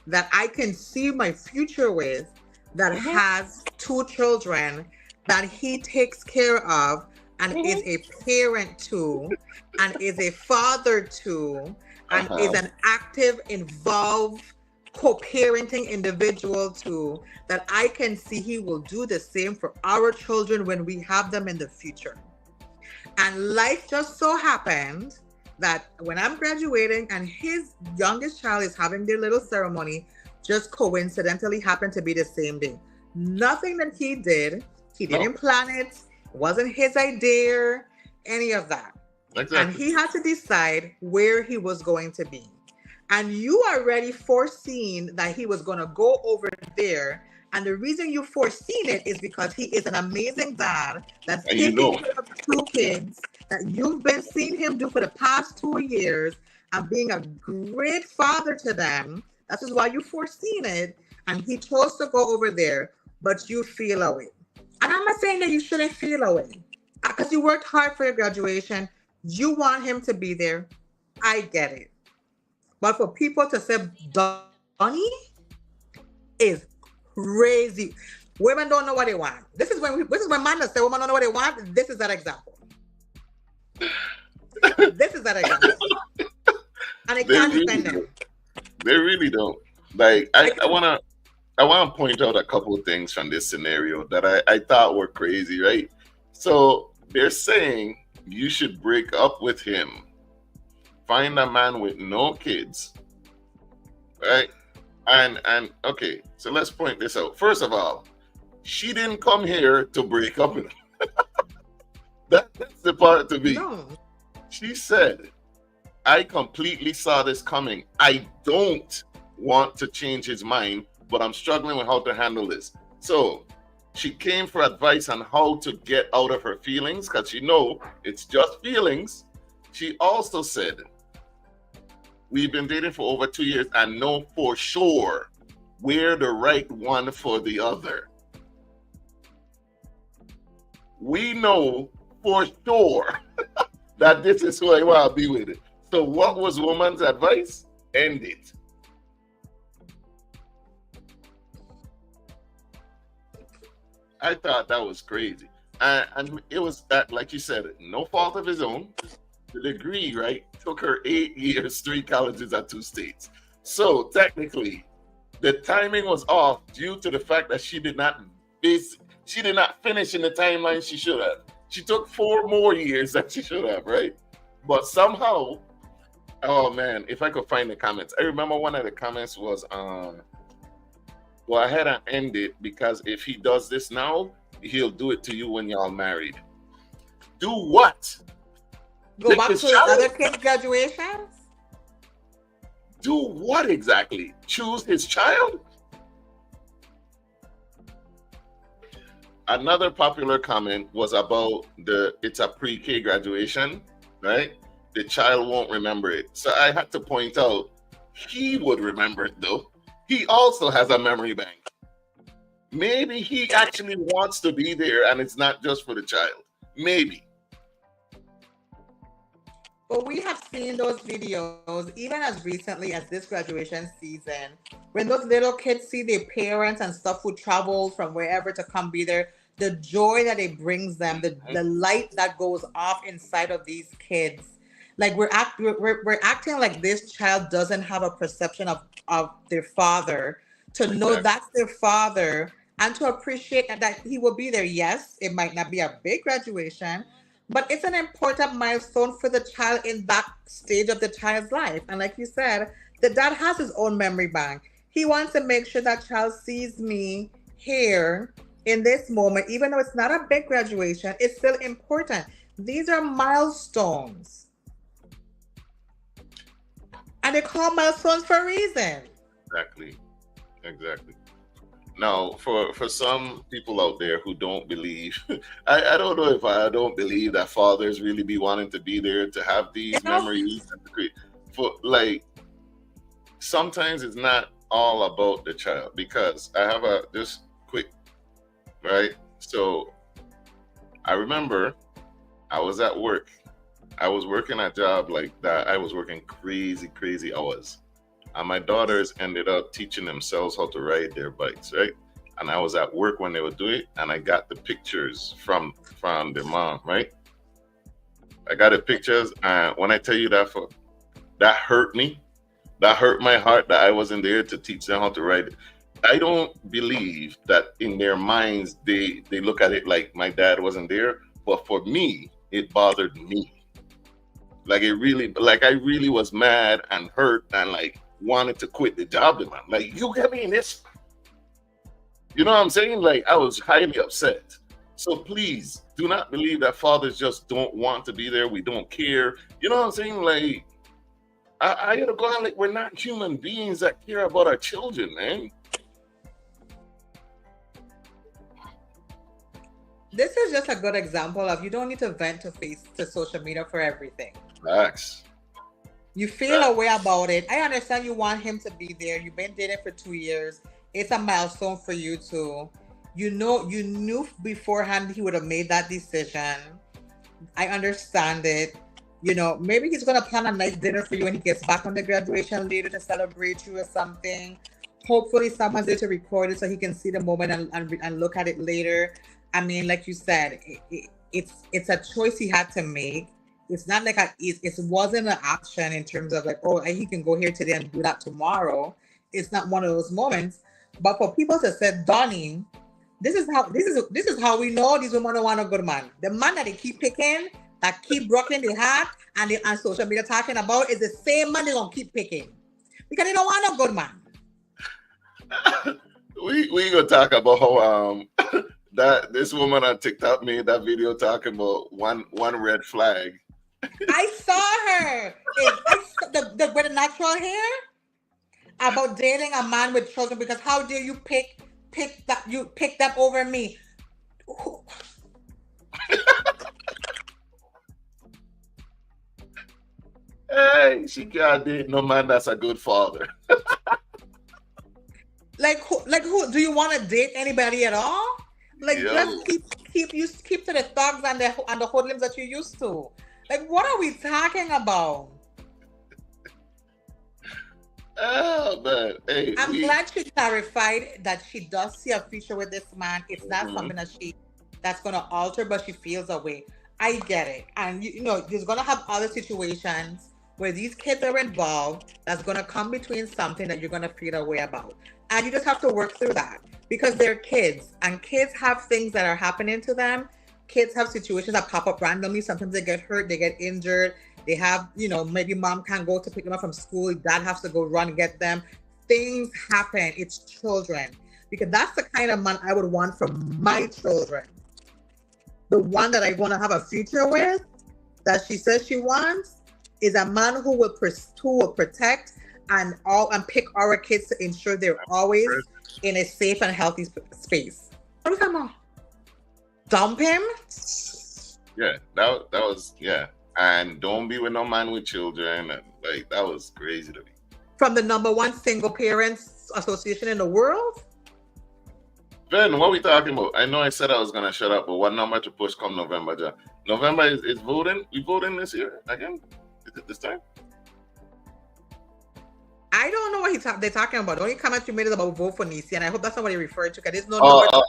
that I can see my future with, that has 2 children that he takes care of and is a parent to, and is a father to, and is an active, involved, co-parenting individual to, that I can see he will do the same for our children when we have them in the future. And life just so happened that when I'm graduating and his youngest child is having their little ceremony, just coincidentally happened to be the same day. Nothing that he did, he didn't plan it, wasn't his idea, any of that. Exactly. And he had to decide where he was going to be. And you already foreseen that he was going to go over there. And the reason you foreseen it is because he is an amazing dad that's taking care of 2 kids that you've been seeing him do for the past 2 years, and being a great father to them. That is why you foreseen it. And he chose to go over there, but you feel away. And I'm not saying that you shouldn't feel away, because you worked hard for your graduation. You want him to be there. I get it. But for people to say Donnie is crazy. Women don't know what they want. This is when man say women don't know what they want. This is that example. This is that example. And I can't defend them. They really don't. Like, I wanna point out a couple of things from this scenario that I thought were crazy, right? So they're saying you should break up with him, find a man with no kids, right? And okay, so let's point this out. First of all, she didn't come here to break up with him. That's the part to be. No. She said, I completely saw this coming. I don't want to change his mind, but I'm struggling with how to handle this. So she came for advice on how to get out of her feelings, because you know it's just feelings. She also said, we've been dating for over 2 years and know for sure we're the right one for the other. We know for sure that this is who I want to be with. So what was woman's advice? End it. I thought that was crazy. And it was that, like you said, no fault of his own. The degree, right, took her 8 years, 3 colleges at 2 states. So technically, the timing was off due to the fact that she did not finish in the timeline she should have. She took 4 more years that she should have, right? But somehow, oh man, if I could find the comments. I remember one of the comments was, well, I had to end it because if he does this now, he'll do it to you when y'all married. Do what? Go back to the other kids' graduations? Do what exactly? Choose his child? Another popular comment was about it's a pre-K graduation, right? The child won't remember it. So I had to point out, he would remember it though. He also has a memory bank. Maybe he actually wants to be there and it's not just for the child. Maybe. But we have seen those videos even as recently as this graduation season, when those little kids see their parents and stuff who travel from wherever to come be there, the joy that it brings them, the light that goes off inside of these kids. Like we're acting like this child doesn't have a perception of their father, to know Exactly. that's their father and to appreciate that he will be there. Yes, it might not be a big graduation, but it's an important milestone for the child in that stage of the child's life. And like you said, the dad has his own memory bank. He wants to make sure that child sees me here in this moment, even though it's not a big graduation, it's still important. These are milestones. And they're called milestones for a reason. Exactly. Exactly. Now, for some people out there who don't believe, I don't know if I don't believe that fathers really be wanting to be there to have these You know? memories and to create. For like, sometimes it's not all about the child, because I have a just quick, right. So I remember I was at work. I was working a job like that. I was working crazy hours. And my daughters ended up teaching themselves how to ride their bikes, right? And I was at work when they would do it, and I got the pictures from their mom, right? I got the pictures, and when I tell you that, that hurt me, that hurt my heart that I wasn't there to teach them how to ride. I don't believe that in their minds they look at it like my dad wasn't there, but for me, it bothered me. Like it really, like I really was mad and hurt and like wanted to quit the job. Man, like you get me in this. You know what I'm saying? Like I was highly upset. So please do not believe that fathers just don't want to be there. We don't care. You know what I'm saying? Like I gotta go on. Like we're not human beings that care about our children, man. This is just a good example of you don't need to vent to social media for everything. Facts. You feel a way about it. I understand you want him to be there. You've been dating for 2 years. It's a milestone for you too. You knew beforehand he would have made that decision. I understand it. You know, maybe he's gonna plan a nice dinner for you when he gets back on the graduation later to celebrate you or something. Hopefully someone's there to record it so he can see the moment and look at it later. I mean, like you said, it's a choice he had to make. It's not like it wasn't an option in terms of like, oh, he can go here today and do that tomorrow. It's not one of those moments. But for people to say, Donnie, this is how we know these women don't want a good man. The man that they keep picking, that keep broken their heart, and they on social media talking about is the same man they gonna keep picking because they don't want a good man. we gonna talk about how that this woman on TikTok made that video talking about one red flag. I saw her. The with the natural hair about dating a man with children because how dare you pick them over me? Hey, she can't date no man that's a good father. Like who? Do you want to date anybody at all? Like Yo. just keep to the thugs and the hoodlums that you used to. Like what are we talking about? Oh man, hey, I'm glad she clarified that she does see a future with this man. It's not something that's gonna alter, but she feels a way. I get it, and you know, there's gonna have other situations where these kids are involved. That's gonna come between something that you're gonna feel a way about, and you just have to work through that because they're kids, and kids have things that are happening to them. Kids have situations that pop up randomly. Sometimes they get hurt, they get injured. They have, you know, maybe mom can't go to pick them up from school. Dad has to go run and get them. Things happen. It's children. Because that's the kind of man I would want for my children. The one that I want to have a future with, that she says she wants, is a man who will protect and pick our kids to ensure they're always in a safe and healthy space. What are we talking about? Dump him? Yeah, that was and don't be with no man with children, and like that was crazy to me. From the #1 single parents association in the world? Ben, what we talking about? I know I said I was gonna shut up, but what number to push come November, Jah? November is voting. We voting this year again? Is it this time? I don't know what they're talking about. The only comment you made is about vote for Neci, and I hope that's not what he referred to, because there's no number.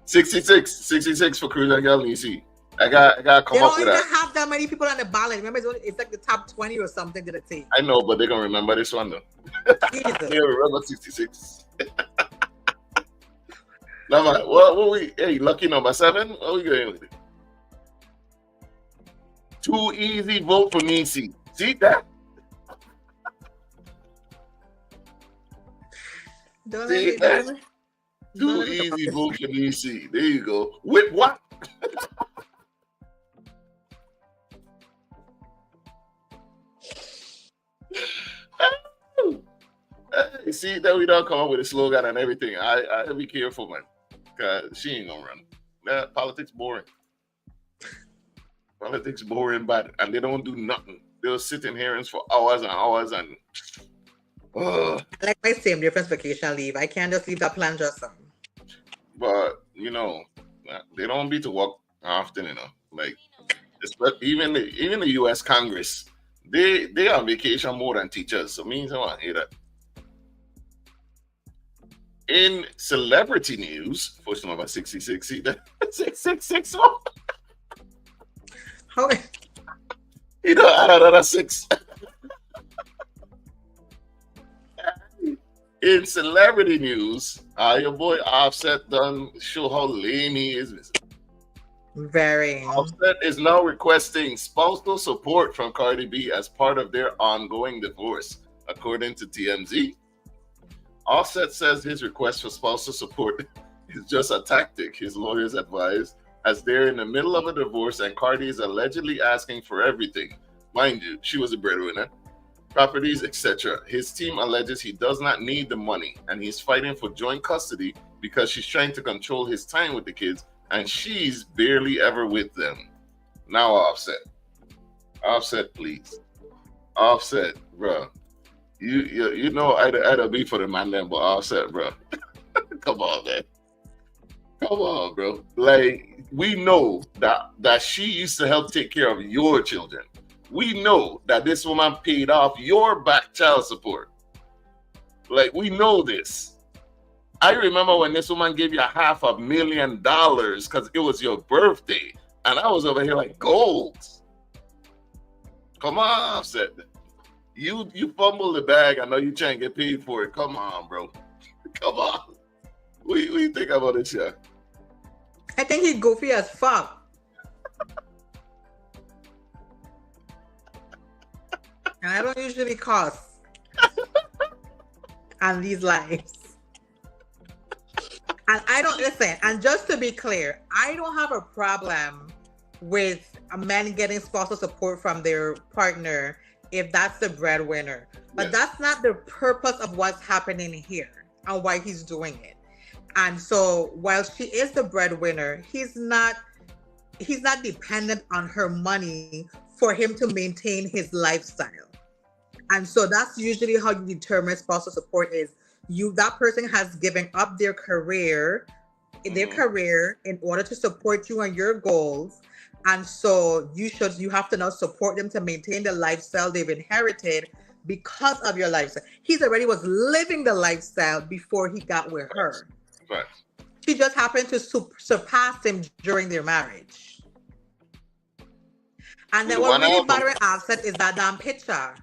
66 for Cruise and Gal Neci. I got to come up with that. They don't even have that many people on the ballot. Remember, it's like the top 20 or something that it takes. I know, but they're going to remember this one, though. They remember 66. Now, man, what we, hey, lucky number 7? What are we going with it? Too easy vote for Neci. See that? See that? Too easy vote for Neci. There you go. With what? See that we don't come up with a slogan and everything. I be careful, man, because she ain't gonna run. Politics boring. Politics boring, bad, and they don't do nothing. They'll sit in hearings for hours and hours and. I like my same difference vacation leave. I can't just leave that plan just some. But you know, they don't be to work often, you know. Like even the U.S. Congress, they on vacation more than teachers. So means I want to hear that. In celebrity news, first number 66, see that 666. How? You know, add another 6. In celebrity news, your boy Offset done show how lame he is. Very. Offset is now requesting spousal support from Cardi B as part of their ongoing divorce, according to TMZ. Offset says his request for spousal support is just a tactic, his lawyers advise, as they're in the middle of a divorce and Cardi is allegedly asking for everything. Mind you, she was a breadwinner, properties, etc. His team alleges he does not need the money and he's fighting for joint custody because she's trying to control his time with the kids and she's barely ever with them. Now Offset, please. Offset, bro. You know I'd be for the man then, but Offset, bro. Come on, man. Come on, bro. Like, we know that she used to help take care of your children. We know that this woman paid off your back child support. Like, we know this. I remember when this woman gave you $500,000 because it was your birthday. And I was over here like, gold. Come on, Offset. You fumble the bag. I know you trying to get paid for it. Come on, bro. Come on. What do you think about this shit? I think he's goofy as fuck. And I don't usually cuss on these lives. And I don't listen. And just to be clear, I don't have a problem with a man getting spousal support from their partner if that's the breadwinner. But that's not the purpose of what's happening here and why he's doing it. And so while she is the breadwinner, he's not dependent on her money for him to maintain his lifestyle. And so that's usually how you determine spousal support is that person has given up their career in order to support you and your goals. And so you have to now support them to maintain the lifestyle they've inherited because of your lifestyle. He already was living the lifestyle before he got with her. Right. She just happened to surpass him during their marriage. And then what really bothering Offset is that damn picture.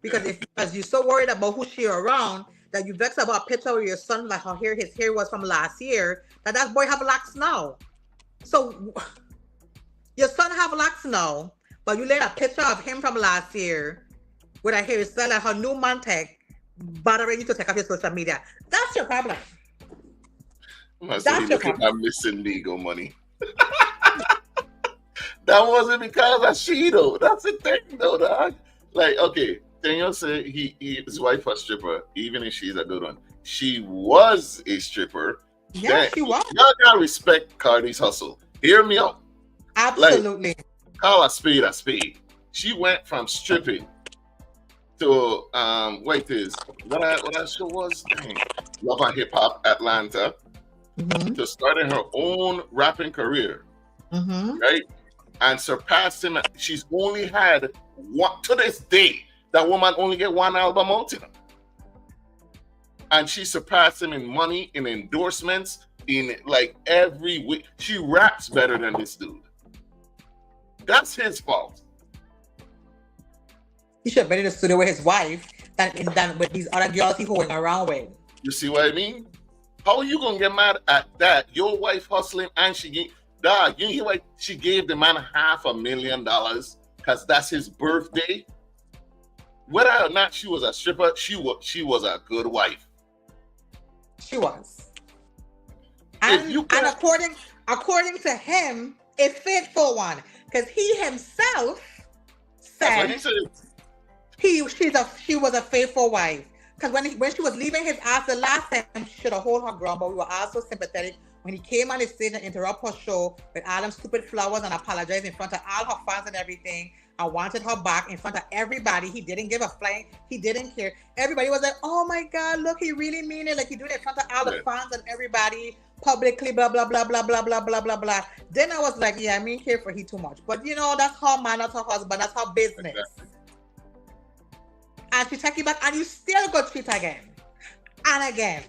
Because you're so worried about who she around that you vex about a picture of your son, like how his hair was from last year, that boy have locks now. So your son have locks now, but you laid a picture of him from last year with a hairstyle like her new Montec bothering you to take off your social media. That's your problem. That's your problem. I'm missing legal money. That wasn't because of she though. That's the thing though, dog. Like, okay, Daniel said his wife was a stripper, even if she's a good one. She was a stripper. Yeah, she was. Y'all gotta respect Cardi's hustle. Hear me out. Absolutely. Like, call a spade a spade. She went from stripping to what that show was? Love and Hip Hop Atlanta, to starting her own rapping career. Right? and surpassed him. She's only had one to this day. That woman only get one album out in her. And she surpassed him in money, in endorsements, in like every week. She raps better than this dude. That's his fault. He should have been in the studio with his wife than with these other girls he holding around with. You see what I mean? How are you gonna get mad at that? Your wife hustling and she gave, dog, you hear what she gave the man $500,000 because that's his birthday? Whether or not she was a stripper, she was a good wife. She was. And according to him, a faithful one. Because he himself said she was a faithful wife. Because when she was leaving his ass the last time, she should have hold her ground, but we were also sympathetic when he came on the stage and interrupt her show with all them stupid flowers and apologized in front of all her fans and everything. I wanted her back in front of everybody. He didn't give a flying. He didn't care. Everybody was like, "Oh my God, look, he really mean it. Like he do it in front of all the fans and everybody publicly, blah, blah, blah, blah, blah, blah, blah, blah, blah." Then I was like, yeah, I mean, care for he too much. But you know, that's her man, that's her husband, that's her business. Exactly. And she take you back and you still go treat again. And again.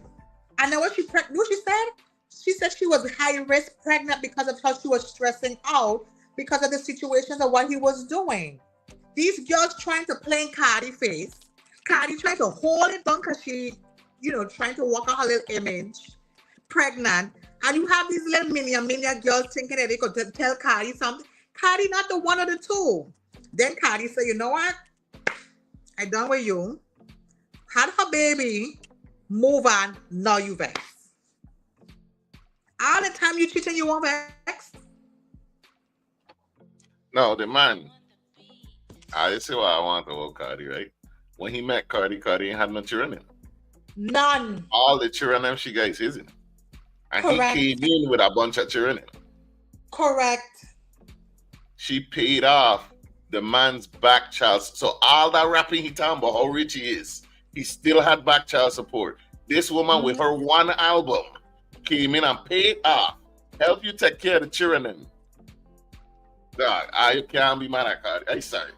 And then what she said? She said she was high risk pregnant because of how she was stressing out because of the situations of what he was doing. These girls trying to play in Cardi face. Cardi trying to hold it down because she, trying to walk on her little image. Pregnant. And you have these little mini girls thinking that they could tell Cardi something. Cardi not the one of the two. Then Cardi said, you know what? I done with you. Had her baby. Move on. Now you vex. All the time you cheating, you won't vex. No, the man. I see what I want about Cardi, right? When he met Cardi ain't had no children. None. All the children she got is his. And correct. He came in with a bunch of children. Correct. She paid off the man's back child. So all that rapping he talking about how rich he is, he still had back child support. This woman with her one album came in and paid off. Help you take care of the children. Dog, I can't be mad at Cardi. I'm sorry.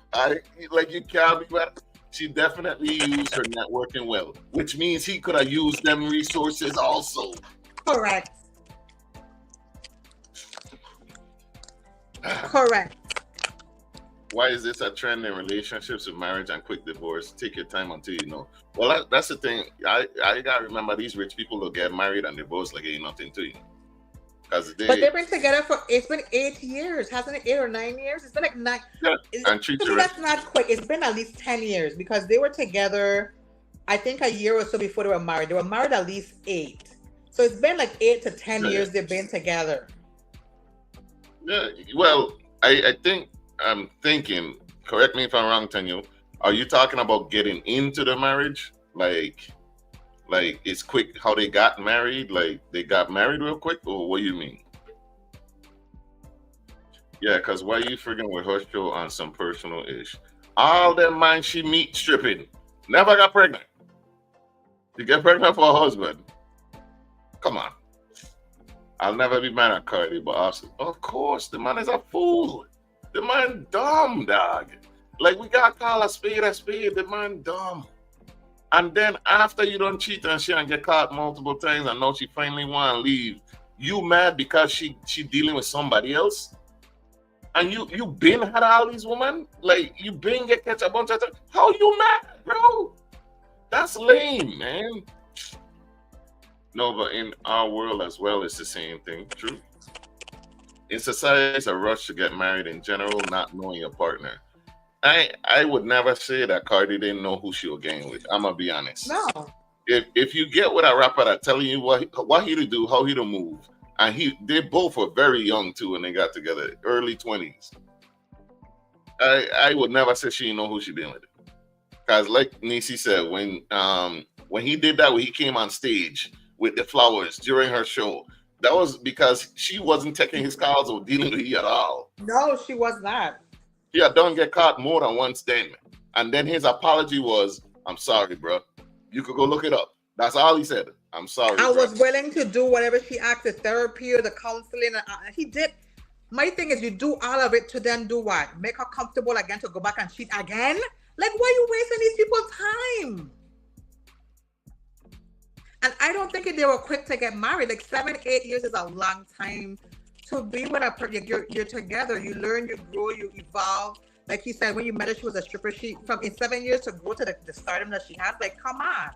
You can't be mad. She definitely used her networking well, which means he could have used them resources also. Correct. Correct. Why is this a trend in relationships with marriage and quick divorce? Take your time until you know. Well, that's the thing. I gotta remember these rich people will get married and divorce like ain't nothing to you. But they've been together it's been 8 years, hasn't it? 8 or 9 years? It's been like 9. Yeah, and treat you that's not quick. It's been at least 10 years because they were together, I think a year or so before they were married. They were married at least 8. So it's been like 8 to 10 years they've been together. Yeah, well, I think I'm thinking, correct me if I'm wrong, Tanya, are you talking about getting into the marriage? Like it's quick how they got married? Like they got married real quick? Or what do you mean? Yeah, because why you friggin' with her show on some personal ish? All them man she meet stripping. Never got pregnant. You get pregnant for a husband. Come on. I'll never be mad at Cardi, but also, of course, the man is a fool. The man dumb, dog. Like, we got to call a spade a spade. The man dumb. And then after you don't cheat on she and get caught multiple times and now she finally want to leave, you mad because she dealing with somebody else? And you been had all these women? Like, you been get catch a bunch of times? How you mad, bro? That's lame, man. No, but in our world as well, it's the same thing. True. In society, it's a rush to get married in general, not knowing your partner. I would never say that Cardi didn't know who she was getting with. I'm gonna be honest. No. If you get with a rapper that telling you what he to do, how he to move, and they both were very young too when they got together, early 20s. I would never say she didn't know who she dealing with. Because like Neci said, when he did that, when he came on stage with the flowers during her show, that was because she wasn't taking his calls or dealing with you at all. No, she was not. Yeah, don't get caught more than once then. And then his apology was, I'm sorry, bro. You could go look it up. That's all he said. I'm sorry. I was willing to do whatever she asked, the therapy or the counseling. He did. My thing is, you do all of it to then do what? Make her comfortable again to go back and cheat again? Like, why are you wasting these people's time? And I don't think they were quick to get married. Like 7, 8 years is a long time to be with a person. You're together. You learn, you grow, you evolve. Like he said, when you met her, she was a stripper. She from in 7 years to grow to the stardom that she has. Like, come on.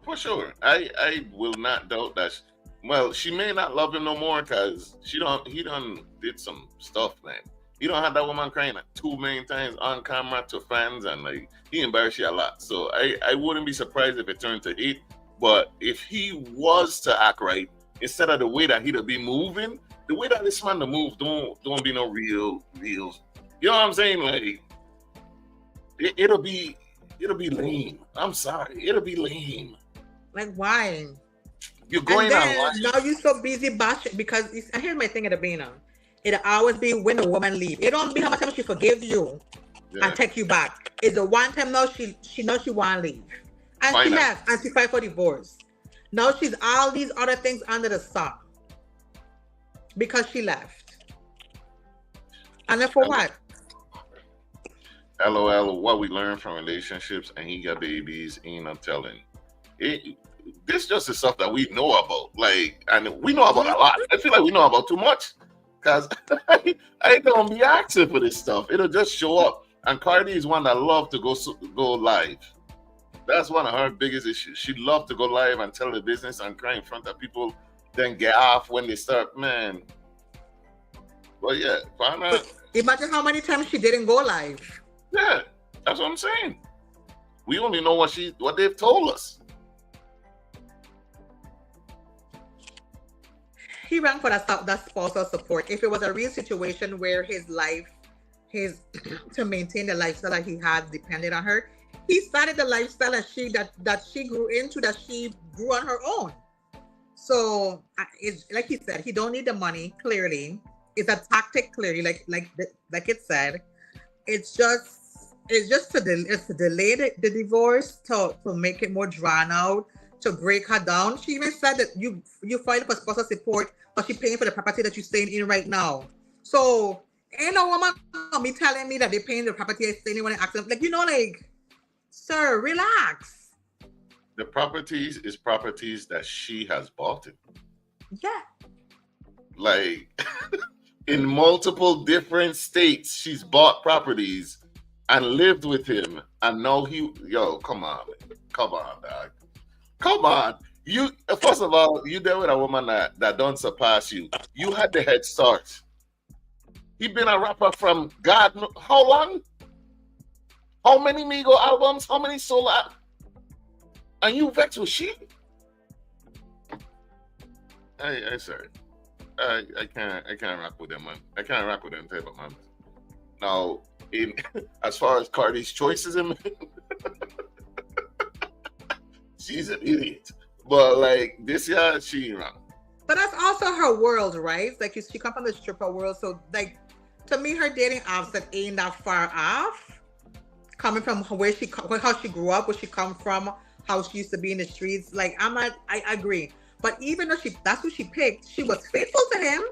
For sure. I will not doubt that. Well, she may not love him no more because he done did some stuff, man. He don't have that woman crying 2 million times on camera to fans, and like he embarrassed you a lot. So I wouldn't be surprised if it turned to hate. But if he was to act right, instead of the way that he'd be moving, the way that this man to move, don't be no real. You know what I'm saying? Like it'll be lame. I'm sorry, it'll be lame. Like, why? You're going And then online. now you're so busy bashing because here's my thing at the beginning. It'll always be when the woman leave. It don't be how much time she forgive you Yeah. and take you back. It's the one time now she knows she want to leave. And Why she not? left and she filed for divorce. Now she's all these other things under the sun because she left. And then for what? LOL, what we learn from relationships and he got babies, ain't no telling. This just the stuff that we know about. Like, and we know about a lot. I feel like we know about too much. Because I don't be asking for this stuff. It'll just show up. And Cardi is one that love to go live. That's one of her biggest issues. She loved to go live and tell the business and cry in front of people, then get off when they start, man. But yeah, But imagine how many times she didn't go live. yeah, that's what I'm saying. We only know what they've told us. He ran for that spousal support. If it was a real situation where his to maintain the lifestyle that he had depended on her, he started the lifestyle that she grew into, that she grew on her own. So it's like he said, he don't need the money. Clearly, it's a tactic. Clearly, like it said, it's just to delay the divorce, to make it more drawn out, to break her down. She even said that you filed for spousal support, but she paying for the property that you're staying in right now. So ain't no woman gonna be telling me that they're paying the property and staying in when they accident. Like, like, sir, relax. The properties is properties that she has bought it. Yeah. Like in multiple different states, she's bought properties and lived with him. And now come on, dog. Come on. You first of all, you there with a woman that don't surpass you. You had the head start. He been a rapper from God how long? How many Migo albums? How many solo? And you vex with she? I sorry. I can't rock with them, man. I can't rock with them type of man. Now, as far as Cardi's choices, she's an idiot. But like this year, she ain't wrong. But that's also her world, right? Like she come from the stripper world, so like to me, her dating Offset ain't that far off. Coming from how she grew up, where she come from, how she used to be in the streets. Like I agree. But even though that's who she picked, she was faithful to him.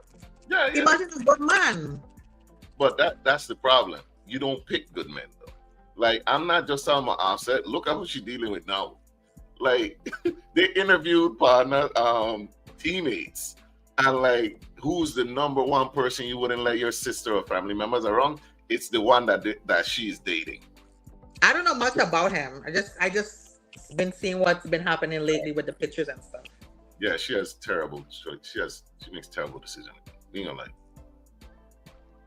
Yeah. Imagine a good man. But that's the problem. You don't pick good men though. Like I'm not just talking about Offset. Look at who she's dealing with now. Like they interviewed partner teammates, and like who's the number one person you wouldn't let your sister or family members around? It's the one that she's dating. I don't know much about him. I just been seeing what's been happening lately with the pictures and stuff. Yeah, she has terrible. She makes terrible decisions. You know, like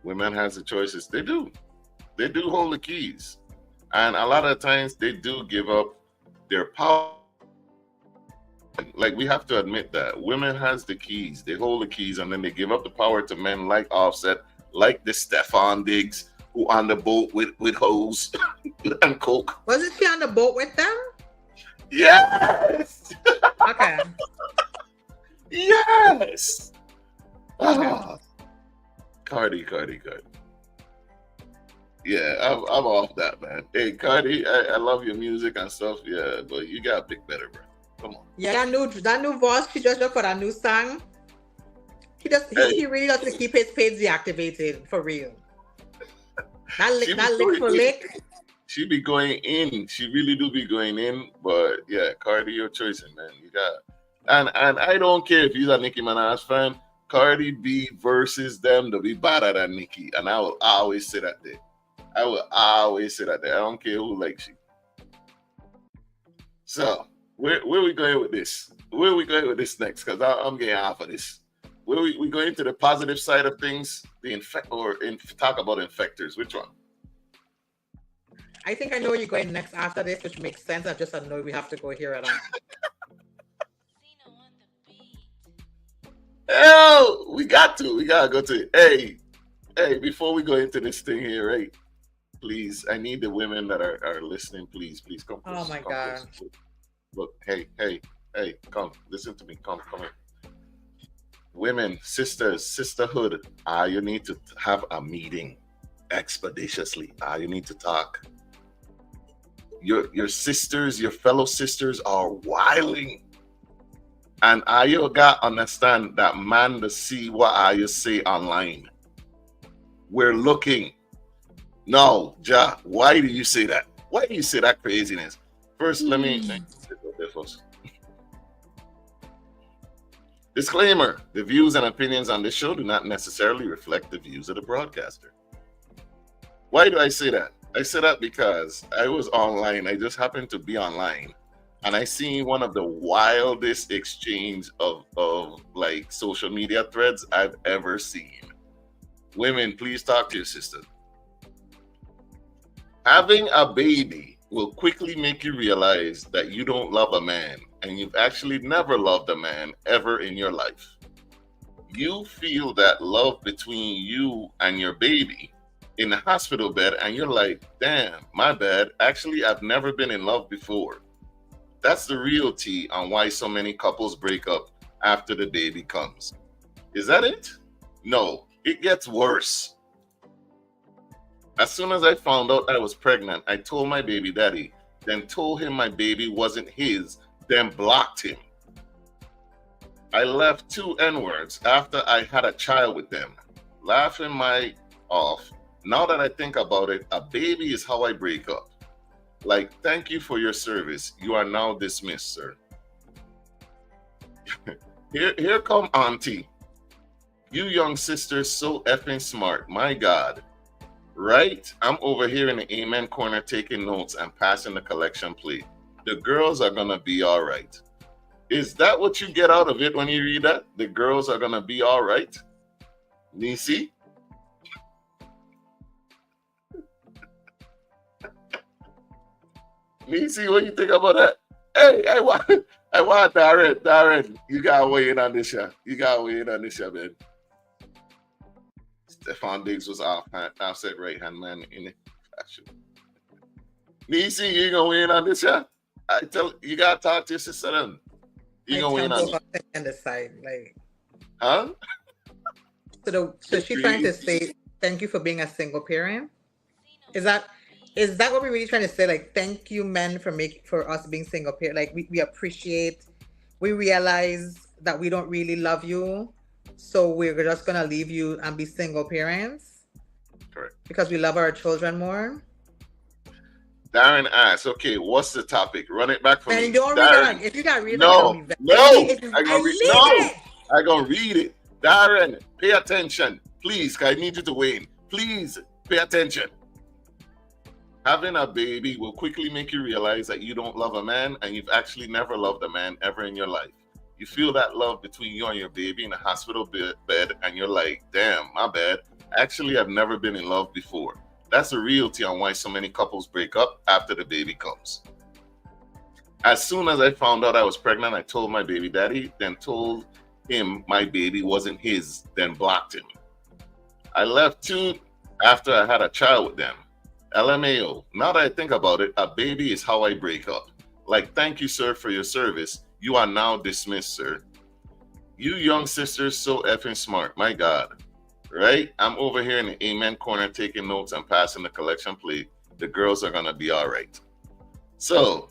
women has the choices. They do hold the keys, and a lot of times they do give up their power. Like we have to admit that women has the keys. They hold the keys, and then they give up the power to men like Offset, like the Stefan Diggs, who on the boat with hose and coke. Wasn't she on the boat with them? Yes. Okay. Yes. Cardi. Yeah, I'm off that, man. Hey, Cardi, I love your music and stuff. Yeah, but you gotta pick better, bro. Come on. Yeah, that new voice she just did for that new song. Hey, he really does to keep his page deactivated for real. she be That lick going for in. lick. She be going in. She really do be going in. But yeah, Cardi, your choice, man. You got and I don't care if you're a Nicki Minaj fan. Cardi B versus them to be better than Nicki, and I will always say that there. I will always say that there. I don't care who likes you. So where we going with this? Where we going with this next? Because I'm getting off of this. Where we going to the positive side of things? The talk about infectors. Which one? I think I know where you're going next after this, which makes sense. I just know we have to go here and Oh, we got to. We gotta go to. Hey, before we go into this thing here, right? Please, I need the women that are listening. Please come oh close. my Come god. close. Look, hey, come, listen to me. Come here. Women, sisters, sisterhood. You need to have a meeting expeditiously. You need to talk. Your sisters, your fellow sisters are wilding. And you got understand that man to see what you say online. We're looking. No, Jah, why do you say that? Why do you say that craziness? First, let me sit there first. Disclaimer: the views and opinions on this show do not necessarily reflect the views of the broadcaster. Why do I say that? I say that because I was online. I just happened to be online, and I seen one of the wildest exchange of like social media threads I've ever seen. Women, please talk to your sister. Having a baby will quickly make you realize that you don't love a man, and you've actually never loved a man ever in your life. You feel that love between you and your baby in the hospital bed, and you're like, damn, my bad. Actually, I've never been in love before. That's the real tea on why so many couples break up after the baby comes. Is that it? No, it gets worse. As soon as I found out I was pregnant, I told my baby daddy, then told him my baby wasn't his, then blocked him. I left 2 N-words after I had a child with them, laughing my off. Now that I think about it, a baby is how I break up. Like, thank you for your service. You are now dismissed, sir. Here come auntie. You young sisters so effing smart. My God. Right? I'm over here in the amen corner taking notes and passing the collection plate. The girls are going to be all right. Is that what you get out of it when you read that? The girls are going to be all right? Neci? Neci, what do you think about that? Hey, I want Darren, you got to weigh in on this, yeah. You got to weigh in on this, yeah, man. Stefan Diggs was offset right hand man in the fashion. Neci, you gonna win on this, yeah? I tell you gotta talk to your sister then. You gonna win on it. On the side, like, huh? So she's trying to say thank you for being a single parent. Is that what we're really trying to say? Like, thank you, men, for us being single parent. Like, we appreciate, we realize that we don't really love you. So we're just gonna leave you and be single parents. Correct. Because we love our children more. Darren asks, okay, what's the topic? Run it back for me. And don't read it. If you got read it, no, I gonna read it. Darren, pay attention. Please, I need you to win. Please pay attention. Having a baby will quickly make you realize that you don't love a man, and you've actually never loved a man ever in your life. You feel that love between you and your baby in a hospital bed, and you're like, damn, my bad. Actually, I've never been in love before. That's the reality on why so many couples break up after the baby comes. As soon as I found out I was pregnant, I told my baby daddy, then told him my baby wasn't his, then blocked him. I left 2 after I had a child with them. LMAO. Now that I think about it, a baby is how I break up. Like, thank you, sir, for your service. You are now dismissed, sir. You young sisters so effing smart. My God. Right? I'm over here in the amen corner taking notes and passing the collection plate. The girls are going to be all right. So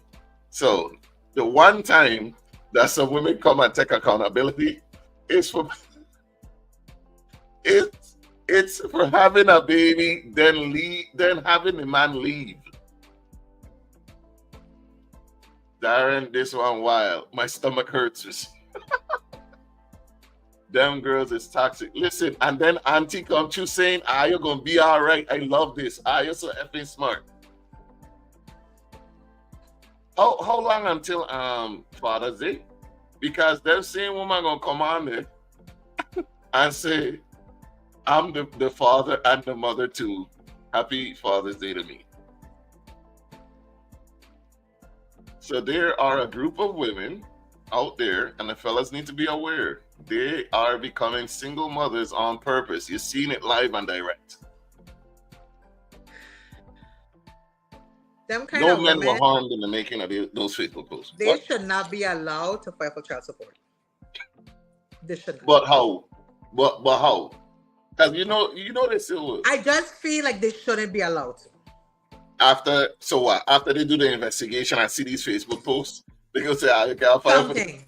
the one time that some women come and take accountability is for It's for having a baby, then leave, then having the man leave. Darren, this one wild. My stomach hurts. Them girls is toxic. Listen, and then auntie come to saying, you're gonna be all right. I love this. You're so effing smart. How long until Father's Day? Because them same woman gonna come on there and say, I'm the father and the mother too. Happy Father's Day to me. So there are a group of women out there, and the fellas need to be aware. They are becoming single mothers on purpose. You're seeing it live and direct. Them kind No of men were women, harmed in the making of those Facebook posts. they What? should not be allowed to file for child support. They should not. But how? But how? Because you know they still I just feel like they shouldn't be allowed to. after. So what? After they do the investigation and see these Facebook posts, they go say, you can't file for this. Something.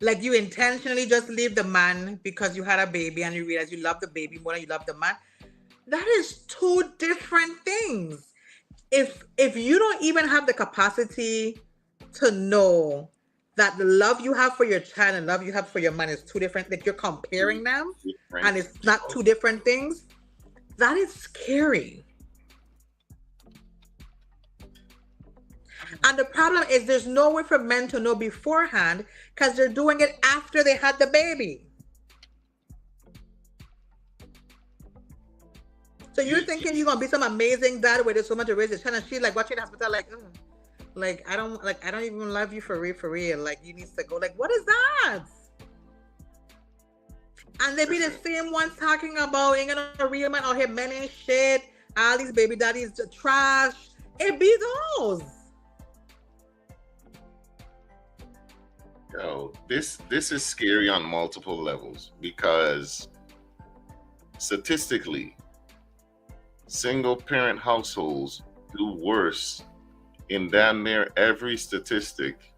Like you intentionally just leave the man because you had a baby and you realize you love the baby more than you love the man. That is two different things. If you don't even have the capacity to know that the love you have for your child and love you have for your man is two different, like you're comparing them and it's not two different things, that is scary. And the problem is there's no way for men to know beforehand because they're doing it after they had the baby. So you're thinking you're gonna be some amazing dad where there's so much to raise a child, and she's like watching the hospital like I don't even love you for real. Like you need to go. Like what is that? And they be the same ones talking about ain't gonna a real man out here men ain't shit. All these baby daddies trash. It be those. Yo, this is scary on multiple levels because statistically, single parent households do worse in damn near every statistic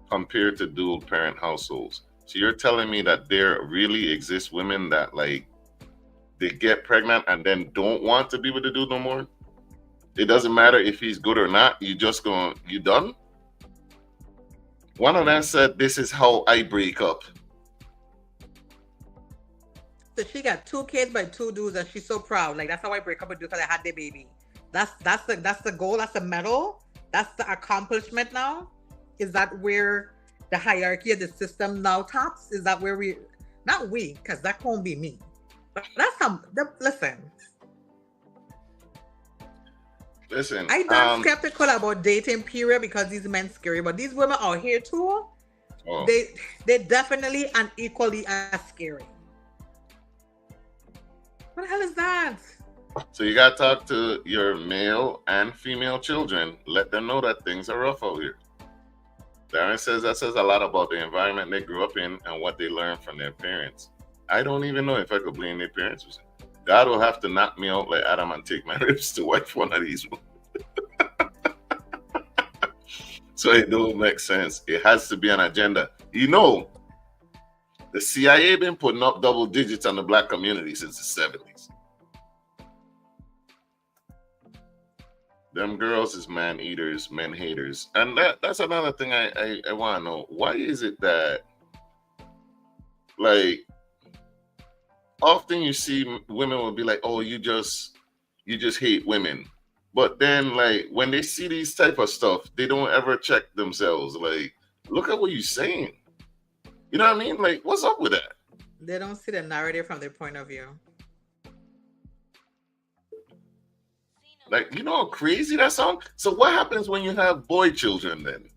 compared to dual parent households. So you're telling me that there really exist women that like they get pregnant and then don't want to be with the dude no more? It doesn't matter if he's good or not, you done? One of them said, this is how I break up. So she got 2 kids by 2 dudes and she's so proud. Like that's how I break up with dudes because I had their baby. That's the goal, that's the medal, that's the accomplishment now. Is that where the hierarchy of the system now tops? Is that where because that won't be me. But Listen, I'm not skeptical about dating period because these men scary, but these women out here too, they definitely and equally as scary. What the hell is that? So you gotta talk to your male and female children. Let them know that things are rough out here. Darren says that says a lot about the environment they grew up in and what they learned from their parents. I don't even know if I could blame their parents. God will have to knock me out like Adam and take my ribs to wipe one of these. So it don't make sense. It has to be an agenda. You know, the CIA been putting up double digits on the black community since the 70s. Them girls is man eaters, men haters. And that's another thing I want to know. Why is it that, like, often you see women will be like, oh, you just hate women. But then, like, when they see these type of stuff, they don't ever check themselves. Like, look at what you're saying. You know what I mean? Like, what's up with that? They don't see the narrative from their point of view. Like, you know how crazy that sounds? So what happens when you have boy children then?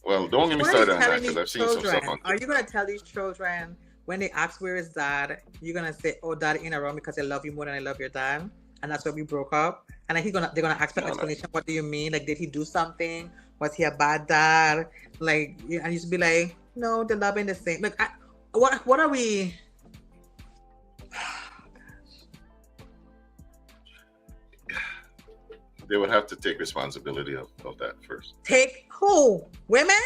Well, don't get me started on that because I've seen some stuff on. Are you going to tell these children when they ask where is dad, you're going to say, oh, dad ain't around because I love you more than I love your dad? And that's why we broke up. And then they're gonna ask for an explanation. No. What do you mean? Like, did he do something? Was he a bad dad? Like, and you should be like, no, the love ain't the same. Like, what are we? They would have to take responsibility of that first. Take who? Women?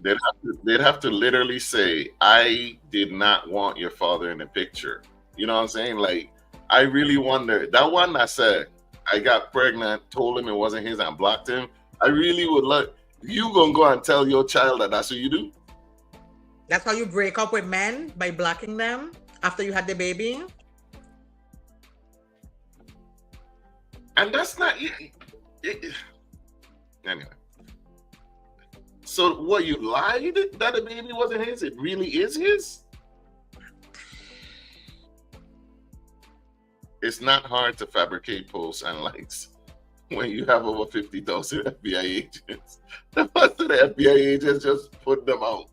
They'd have to literally say, "I did not want your father in the picture." You know what I'm saying? Like, I really wonder that one that said I got pregnant, told him it wasn't his, and blocked him. I really would like you gonna go and tell your child that that's what you do, That's how you break up with men, by blocking them after you had the baby. and that's not anyway. So what, you lied that the baby wasn't his? It really is his? It's not hard to fabricate posts and likes when you have over 50,000 FBI agents. The rest of the FBI agents just put them out.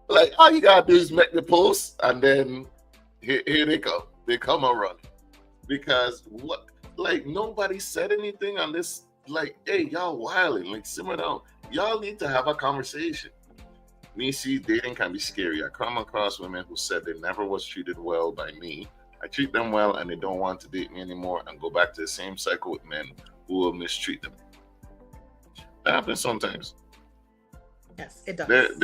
Like, all you gotta do is make the post, and then here they come. They come and run. Because what? Like, nobody said anything on this. Like, hey, y'all wilding. Like, simmer down. Y'all need to have a conversation. Neci, dating can be scary. I come across women who said they never was treated well by me. I treat them well, and they don't want to date me anymore, and go back to the same cycle with men who will mistreat them. That happens sometimes. Yes, it does.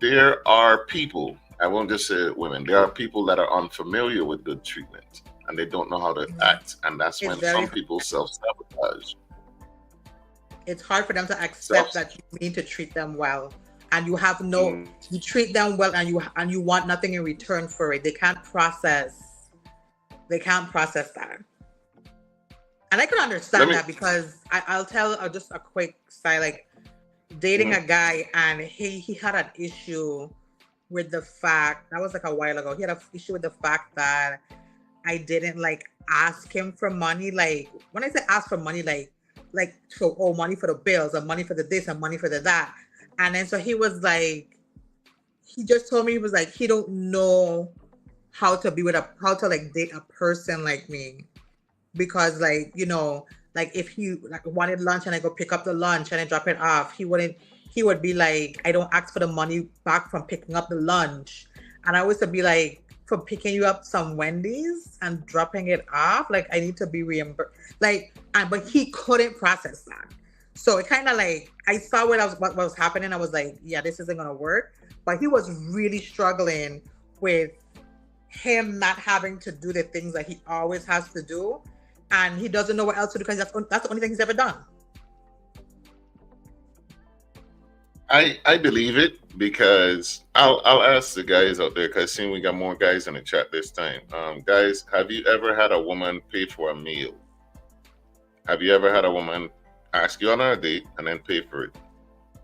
There are people, I won't just say women, there are people that are unfamiliar with good treatment, and they don't know how to act, and that's when some people self-sabotage. It's hard for them to accept that you need to treat them well, and you have no you treat them well, and you want nothing in return for it. They can't process that. And I can understand that, because I'll tell just a quick side, like dating a guy, and he had an issue with the fact, that was like a while ago, he had an issue with the fact that I didn't like ask him for money. Like, when I say ask for money, like so, money for the bills, and money for the this, and money for the that. And then so he was like, he just told me, he was like, he don't know how to like date a person like me, because like, you know, like if he like wanted lunch and I go pick up the lunch and I drop it off, he would be like, I don't ask for the money back from picking up the lunch. And I always would be like, from picking you up some Wendy's and dropping it off, like I need to be reimbursed. Like, but he couldn't process that. So it kind of like, I saw what was happening. I was like, yeah, this isn't gonna work. But he was really struggling with him not having to do the things that he always has to do, and he doesn't know what else to do, because that's the only thing he's ever done. I believe it, because I'll ask the guys out there, because seeing we got more guys in the chat this time. Guys, have you ever had a woman pay for a meal? Have you ever had a woman ask you on a date and then pay for it?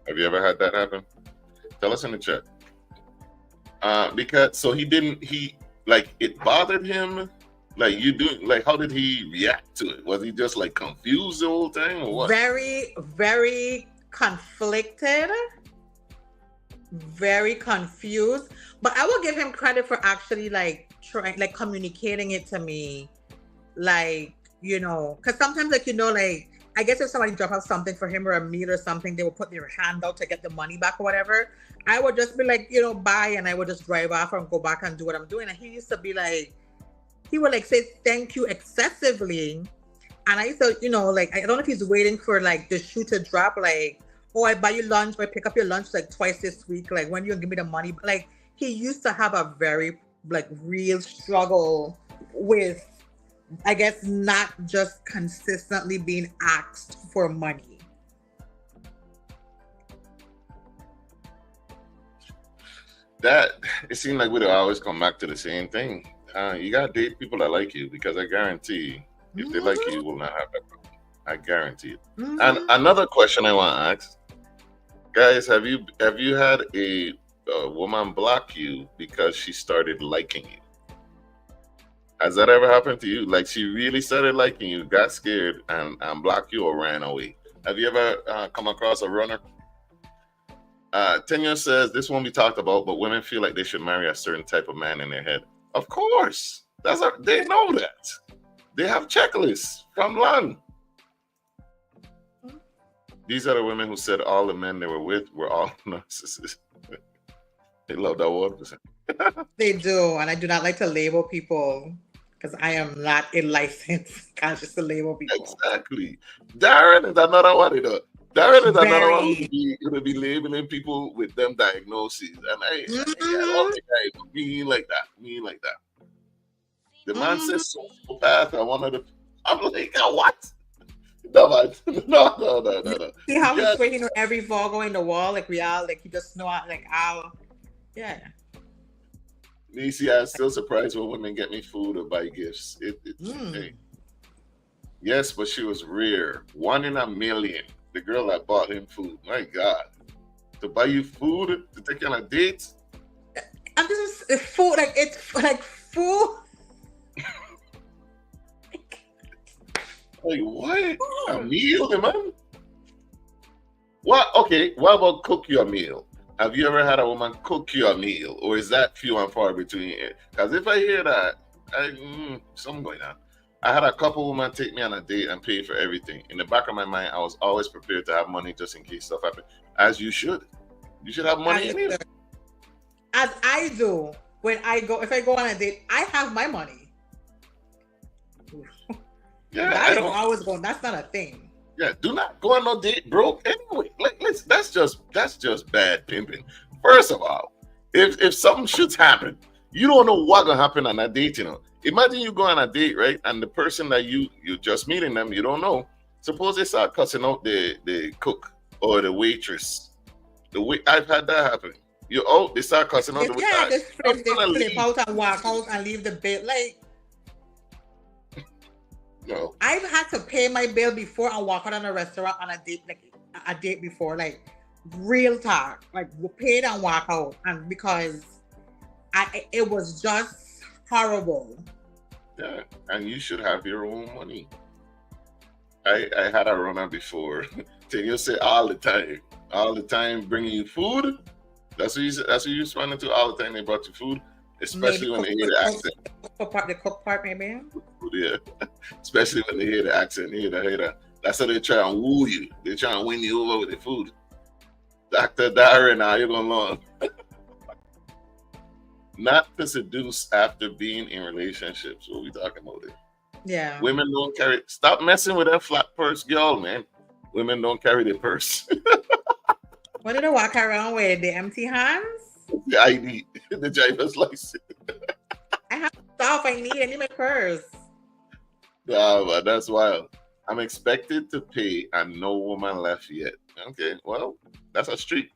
Have you ever had that happen? Tell us in the chat. Because so he like, it bothered him. Like, you do, like, how did he react to it? Was he just like confused the whole time, or what? Very, very conflicted, very confused. But I will give him credit for actually like trying, like communicating it to me, like, you know, because sometimes, like, you know, like, I guess if somebody drop off something for him or a meal or something, they will put their hand out to get the money back or whatever. I would just be like, you know, bye, and I would just drive off and go back and do what I'm doing. And he used to be like, he would like say thank you excessively. And I used to, you know, like, I don't know if he's waiting for like the shoe to drop, like, oh, I buy you lunch, or I pick up your lunch like twice this week, like, when you give me the money. Like, he used to have a very like real struggle with, I guess, not just consistently being asked for money. That, it seemed like we'd always come back to the same thing. You gotta date people that like you, because I guarantee if they like you, you will not have that problem. I guarantee it. And another question I want to ask, guys, have you had a woman block you because she started liking you? Has that ever happened to you? Like, she really started liking you, got scared, and blocked you or ran away? Have you ever come across a runner? Tenya says, this won't be talked about, but women feel like they should marry a certain type of man in their head. Of course. They know that. They have checklists from long. These are the women who said all the men they were with were all narcissists. They love that word. They do, and I do not like to label people, because I am not a licensed conscious to label people. Exactly. Darren is another one, you know. That is another one Very. would be labeling people with them diagnoses. And I Mm-hmm. don't think I mean like that. Mean like that. The man Mm-hmm. says sociopath. I wanted to. I'm like, what? No, man. No. See You how he can't. swear he know every Virgo in the wall, like we all like he just know like I'll yeah. You see, I'm still surprised when women get me food or buy gifts. Hey, Mm. yes, but she was rare. 1 in a million. The girl that bought him food. My God. To buy you food, to take you on a date? And this is food, like it's like food. Like, what? A meal, man? What? Okay, what about cook your meal? Have you ever had a woman cook you a meal? Or is that few and far between? Because if I hear that, something going on. I had a couple women take me on a date and pay for everything. In the back of my mind, I was always prepared to have money just in case stuff happened. As you should. You should have money in it. As I do when I go, if I go on a date, I have my money. Yeah, I don't always go. That's not a thing. Yeah, do not go on no date broke anyway. Like, listen, that's just bad pimping. First of all, if something should happen, you don't know what gonna happen on that date. You know, imagine you go on a date, right? And the person that you're just meeting them, you don't know. Suppose they start cussing out the cook or the waitress. I've had that happen. They start cussing out the Yeah, waitress. they flip out and walk out and leave the bill. Like, no. I've had to pay my bill before and walk out on a restaurant on a date, like a date before, like real talk, like we paid and walk out, and because it was just horrible. Yeah, and you should have your own money. I had a runner before. Then you say all the time bringing you food. That's what you responding to all the time. They brought you food, especially when they hear the accent. The cook part, maybe. Yeah, especially when they hear the accent, hear that. That's how they try and woo you. They try and win you over with the food. Dr. Darren, now you're gonna learn. Not to seduce after being in relationships. What we talking about here? Yeah. Women don't carry. Stop messing with that flat purse girl, man. Women don't carry their purse. What did I walk around with? The empty hands? The ID, the driver's license. I have stuff I need. I need my purse. Nah, man, that's wild. I'm expected to pay and no woman left yet. Okay, well, that's a streak.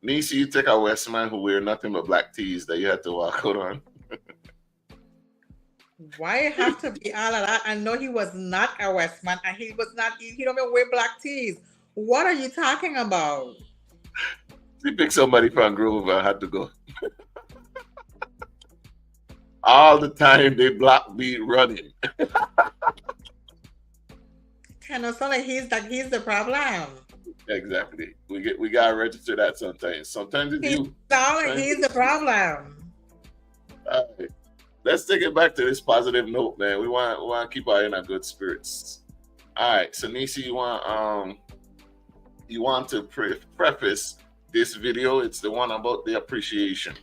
Neci, you take a West man who wear nothing but black tees that you had to walk out on. Why it have to be all of that? I know he was not a Westman and he was not, he don't even wear black tees. What are you talking about? He picked somebody from Grove and had to go. All the time they block me running. Kind of sound like he's the problem. Exactly. We gotta register that sometimes. Sometimes it's you. Sound like he's the problem. All right. Let's take it back to this positive note, man. We want to keep our in our good spirits. All right. So Neci, you want to preface this video? It's the one about the appreciation.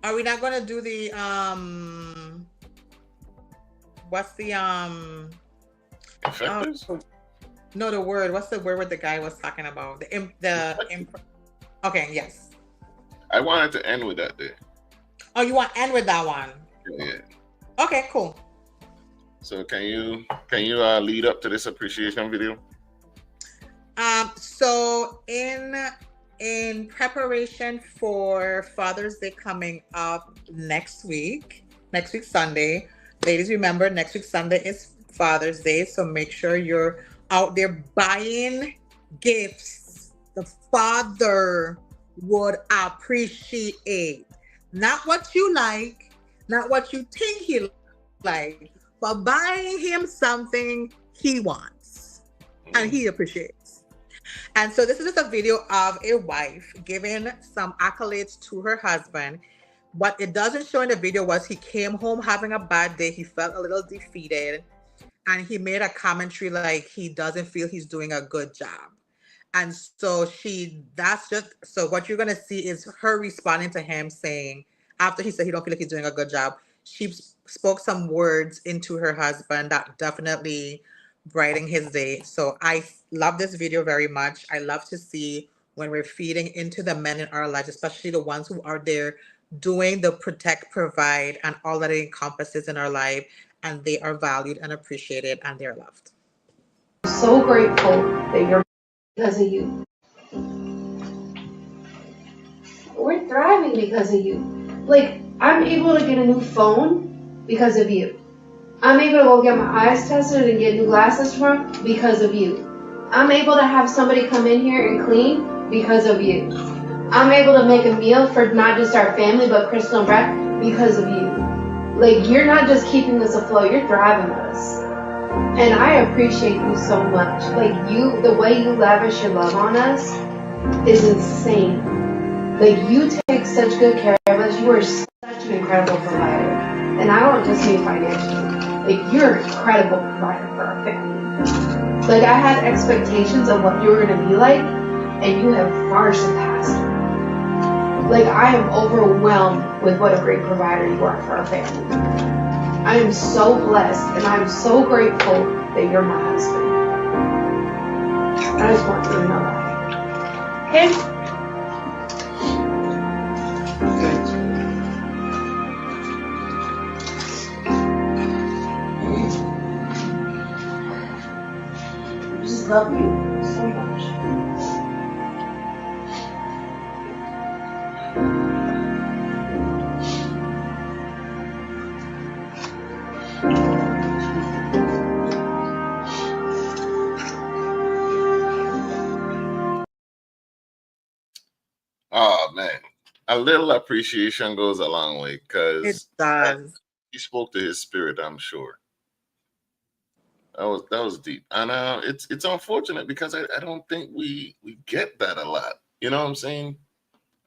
Are we not gonna do the what's the Effective? no, the word. What's the word what the guy was talking about? Okay, yes. I wanted to end with that there. Oh, you want to end with that one? Yeah. Okay, cool. So can you lead up to this appreciation video? So in preparation for Father's Day coming up next week Sunday, ladies, remember next week Sunday is Father's Day, so make sure you're out there buying gifts the father would appreciate. Not what you like, not what you think he like, but buying him something he wants and he appreciates. And so this is just a video of a wife giving some accolades to her husband. What it doesn't show in the video was he came home having a bad day. He felt a little defeated and he made a commentary like he doesn't feel he's doing a good job. And so so what you're going to see is her responding to him saying, after he said he don't feel like he's doing a good job, she spoke some words into her husband that definitely brightening his day. So I love this video very much. I love to see when we're feeding into the men in our lives, especially the ones who are there doing the protect, provide, and all that it encompasses in our life, and they are valued and appreciated and they're loved. So grateful that you're because of you. We're thriving because of you. Like, I'm able to get a new phone because of you. I'm able to go get my eyes tested and get new glasses from because of you. I'm able to have somebody come in here and clean because of you. I'm able to make a meal for not just our family but Crystal and Brett because of you. Like, you're not just keeping us afloat, you're thriving us. And I appreciate you so much. Like, you, the way you lavish your love on us is insane. Like, you take such good care of us. You are such an incredible provider. And I don't just mean financially. Like, you're an incredible provider for our family. Like, I had expectations of what you were going to be like, and you have far surpassed them. Like, I am overwhelmed with what a great provider you are for our family. I am so blessed, and I'm so grateful that you're my husband. I just want you to know that. Okay? I just love you so much. Oh man, a little appreciation goes a long way It because does. he spoke to his spirit. I'm sure that was deep, and it's unfortunate because I don't think we get that a lot. You know what I'm saying?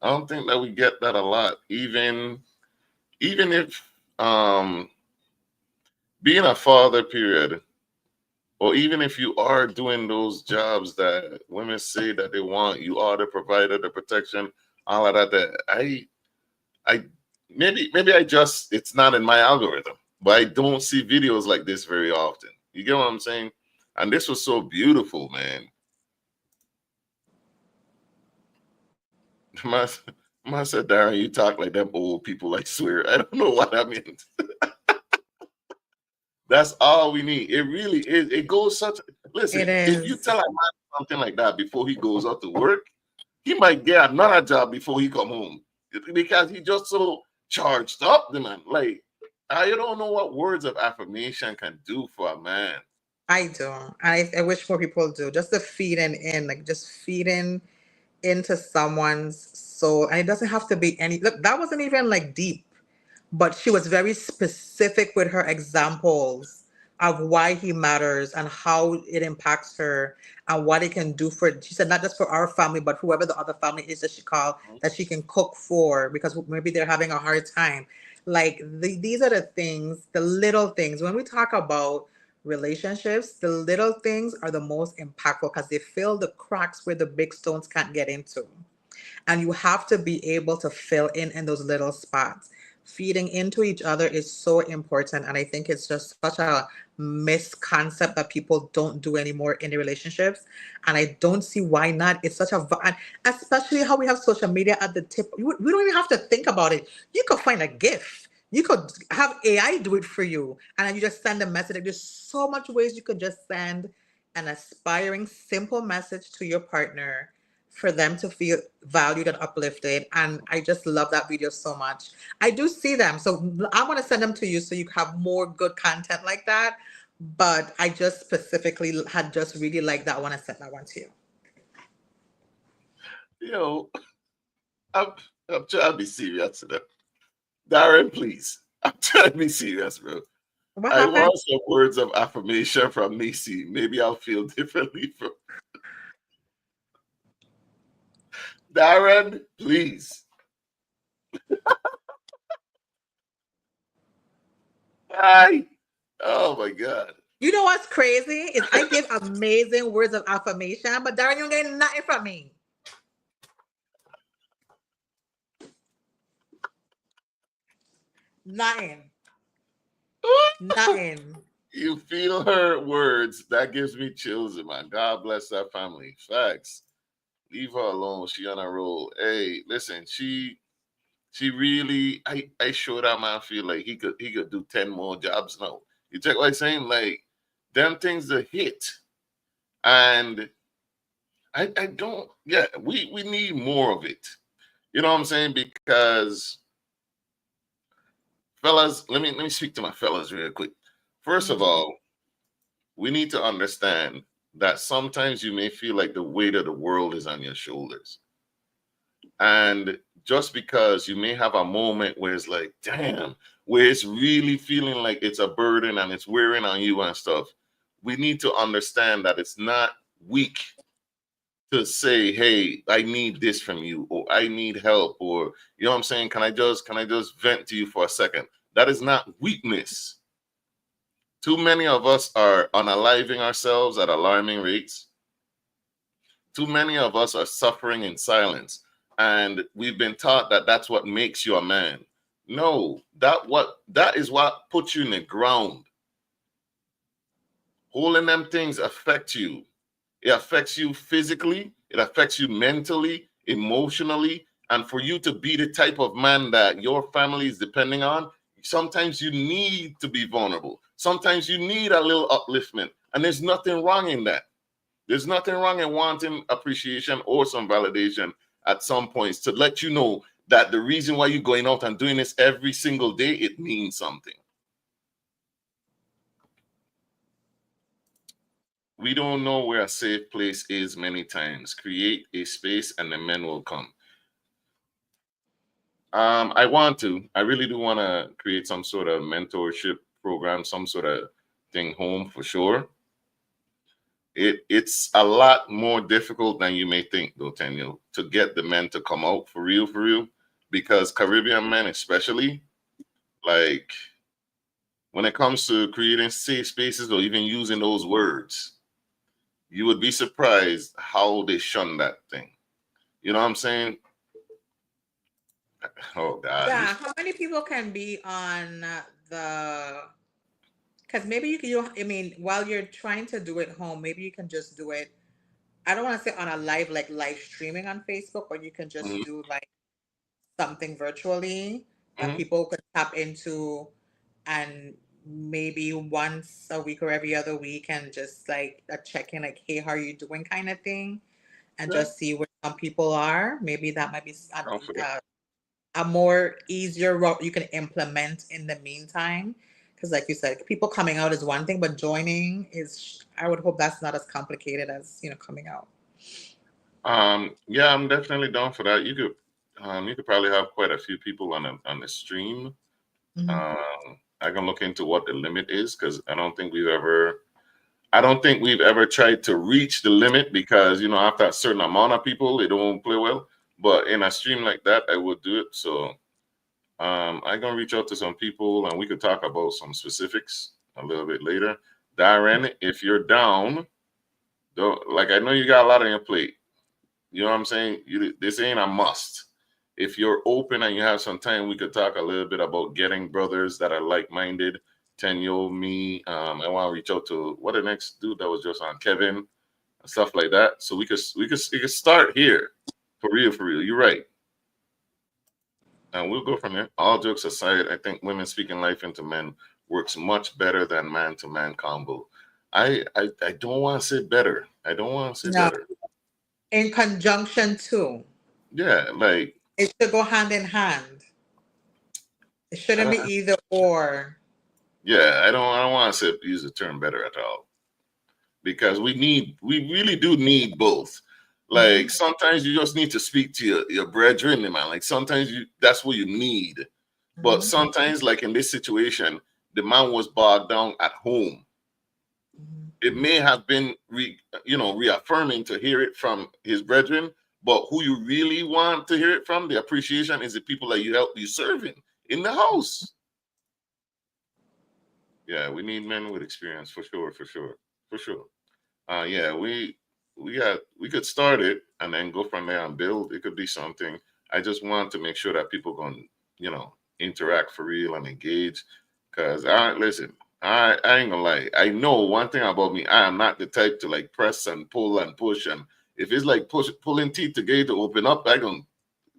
I don't think that we get that a lot. Even if being a father, period, or even if you are doing those jobs that women say that they want, you are the provider, the protection, all of that. I maybe I just it's not in my algorithm, but I don't see videos like this very often. You get what I'm saying? And this was so beautiful, man. My, my said, Darren, you talk like them old people. I swear, I don't know what that means. That's all we need. It really is. It goes such. It Listen, if you is. tell a man something like that before he goes out to work, he might get another job before he come home because he just so charged up, the man. Like I don't know what words of affirmation can do for a man. I do. I wish more people do. Just the feeding in, like just feeding into someone's soul. And it doesn't have to be any look, that wasn't even like deep, but she was very specific with her examples of why he matters and how it impacts her and what it can do for, she said, not just for our family but whoever the other family is that she called, that she can cook for because maybe they're having a hard time. Like these are the things, the little things when we talk about relationships, the little things are the most impactful because they fill the cracks where the big stones can't get into, and you have to be able to fill in those little spots. Feeding into each other is so important, and I think it's just such a misconcept that people don't do anymore in the relationships, and I don't see why not. It's such a and especially how we have social media at the tip. We don't even have to think about it. You could find a gif, you could have AI do it for you, and then you just send a message. Like, there's so much ways you could just send an aspiring simple message to your partner for them to feel valued and uplifted. And I just love that video so much. I do see them. So I want to send them to you so you have more good content like that. But I just specifically had just really liked that. I want to send that one to you. Yo, I'm I'm trying to be serious today. Darren, please. I'm trying to be serious, bro. What I happened? want some words of affirmation from Neci. Maybe I'll feel differently from Darren, please. Hi. Oh my God. You know what's crazy is I give amazing words of affirmation, but Darren, you don't get nothing from me. Nothing. Nothing. You feel her words. That gives me chills, man. God bless that family. Facts. Leave her alone. She on a roll. Hey, listen, she really I sure that man feel like he could do 10 more jobs now. You check what I'm saying? Like them things that hit. And I don't yeah, we need more of it. You know what I'm saying? Because fellas, let me speak to my fellas real quick. First of Mhm. all, we need to understand that sometimes you may feel like the weight of the world is on your shoulders. And just because you may have a moment where it's like, damn, where it's really feeling like it's a burden and it's wearing on you and stuff, we need to understand that it's not weak to say, hey, I need this from you, or I need help, or you know what I'm saying? Can I just vent to you for a second? That is not weakness. Too many of us are unaliving ourselves at alarming rates. Too many of us are suffering in silence, and we've been taught that that's what makes you a man. No, that is what puts you in the ground. Holding them things affect you. It affects you physically, it affects you mentally, emotionally, and for you to be the type of man that your family is depending on, sometimes you need to be vulnerable. Sometimes you need a little upliftment, and there's nothing wrong in that. There's nothing wrong in wanting appreciation or some validation at some points to let you know that the reason why you're going out and doing this every single day, it means something. We don't know where a safe place is many times. Create a space and the men will come. I want to. I really do want to create some sort of mentorship program, some sort of thing home for sure. It's a lot more difficult than you may think, though, Daniel, to get the men to come out for real, because Caribbean men, especially, like when it comes to creating safe spaces or even using those words, you would be surprised how they shun that thing. You know what I'm saying? Oh God, Yeah, how many people can be on the? Because maybe you can. I mean, while you're trying to do it home, maybe you can just do it. I don't want to say on a live, like live streaming on Facebook, or you can just hmm do like something virtually that hmm people could tap into, and maybe once a week or every other week, and just like a check in, like, hey, how are you doing, kind of thing, and yeah, just see where some people are. Maybe that might be down for it. a more easier route you can implement in the meantime. Because, like you said, people coming out is one thing, but joining is, I would hope that's not as complicated as, coming out. Yeah, I'm definitely down for that. You could probably have quite a few people on the stream. Hmm. I can look into what the limit is because I don't think we've ever tried to reach the limit because after a certain amount of people, it won't play well. But in a stream like that, I would do it. So I'm gonna reach out to some people and we could talk about some specifics a little bit later. Darren, if you're down, though, like I know you got a lot on your plate. You know what I'm saying? This ain't a must. If you're open and you have some time, we could talk a little bit about getting brothers that are like-minded. Tenyo, me. I want to reach out to what the next dude that was just on Kevin and stuff like that. So we could start here, for real, for real. You're right, and we'll go from there. All jokes aside, I think women speaking life into men works much better than man-to-man combo. I don't want to say better. I don't want to say No, better. in conjunction too. Yeah, like It should go hand in hand. It I shouldn't don't. be either or. Yeah, I don't want to say use the term better at all because we really do need both. Like Hmm. sometimes you just need to speak to your brethren, man. Like sometimes that's what you need. But Hmm. sometimes, like in this situation, the man was bogged down at home. Hmm. It may have been reaffirming to hear it from his brethren, but who you really want to hear it from, the appreciation is the people that you serving in the house. Yeah, we need men with experience for sure, for sure, for sure. Yeah, we could start it and then go from there and build. It could be something. I just want to make sure that people can interact for real and engage. Cause listen, I ain't gonna lie. I know one thing about me. I am not the type to like press and pull and push. And if it's like pulling teeth to get to open up, I gonna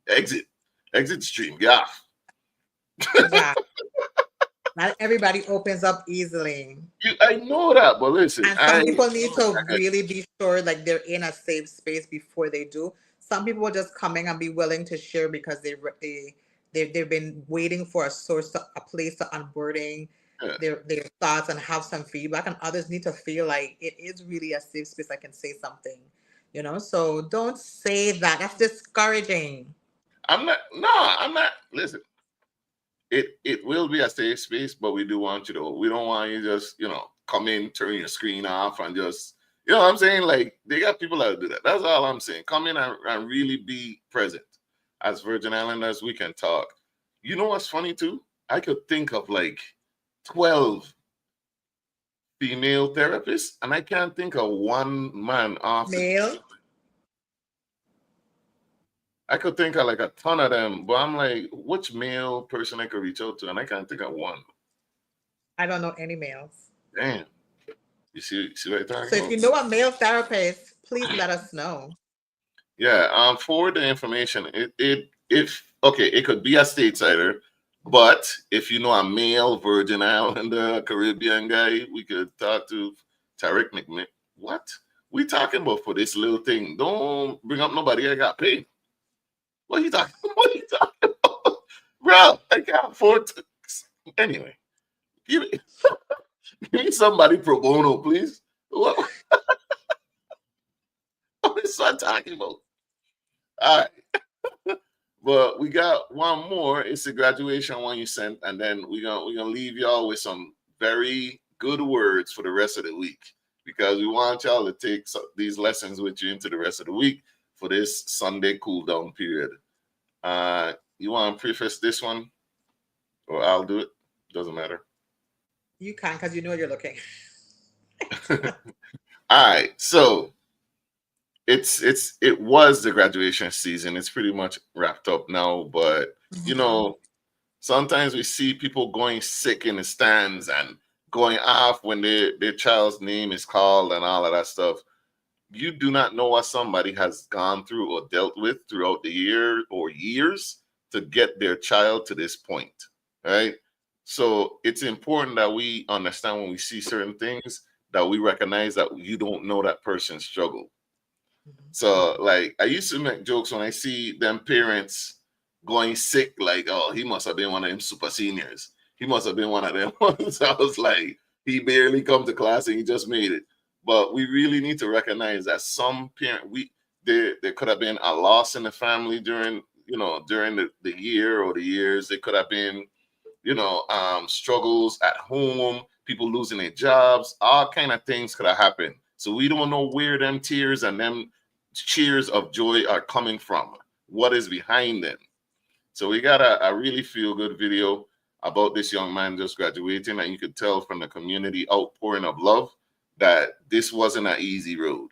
exit the stream. Yeah. Yeah. Not everybody opens up easily. I know that, but listen, And some people need to really be sure like they're in a safe space before they do. Some people will just coming and be willing to share because they've been waiting for a a place to unburden yeah. their thoughts and have some feedback. And others need to feel like it is really a safe space. I can say something, So don't say that. That's discouraging. I'm not. No, I'm not. Listen, it will be a safe space, but we do want you to. We don't want you just come in, turn your screen off, and just what I'm saying. Like they got people that do that. That's all I'm saying. Come in and really be present. As Virgin Islanders, we can talk. You know what's funny too? I could think of like 12 female therapists, and I can't think of one man off. Male. I could think of like a ton of them, but I'm like, which male person I could reach out to, and I can't think of one. I don't know any males. Damn. You see what I'm talking So about? if you know a male therapist, please let us know. Yeah, for the information, it could be a statesider, but if you know a male Virgin Islander, Caribbean guy, we could talk to Tarek McMahon. What we talking about for this little thing? Don't bring up nobody I got paid. What are you talking about? Bro, I can't afford to. Anyway, give me somebody pro bono, please. What is what I'm talking about? All right. But we got one more. It's the graduation one you sent, and then we're gonna leave y'all with some very good words for the rest of the week, because we want y'all to take these lessons with you into the rest of the week for this Sunday cool down period. You want to preface this one, or I'll do it? Doesn't matter. You can, because you know you're looking. All right, so it was the graduation season. It's pretty much wrapped up now, but sometimes we see people going sick in the stands and going off when their child's name is called and all of that stuff. You do not know what somebody has gone through or dealt with throughout the year or years to get their child to this point, right? So it's important that we understand when we see certain things that we recognize that you don't know that person's struggle. So, like, I used to make jokes when I see them parents going sick, like, oh, he must have been one of them super seniors. He must have been one of them ones. I was like, he barely come to class and he just made it. But we really need to recognize that some parent, there could have been a loss in the family during the year or the years. There could have been, struggles at home, people losing their jobs, all kind of things could have happened. So we don't know where them tears and them cheers of joy are coming from. What is behind them? So we got a really feel good video about this young man just graduating, and you could tell from the community outpouring of love that this wasn't an easy road.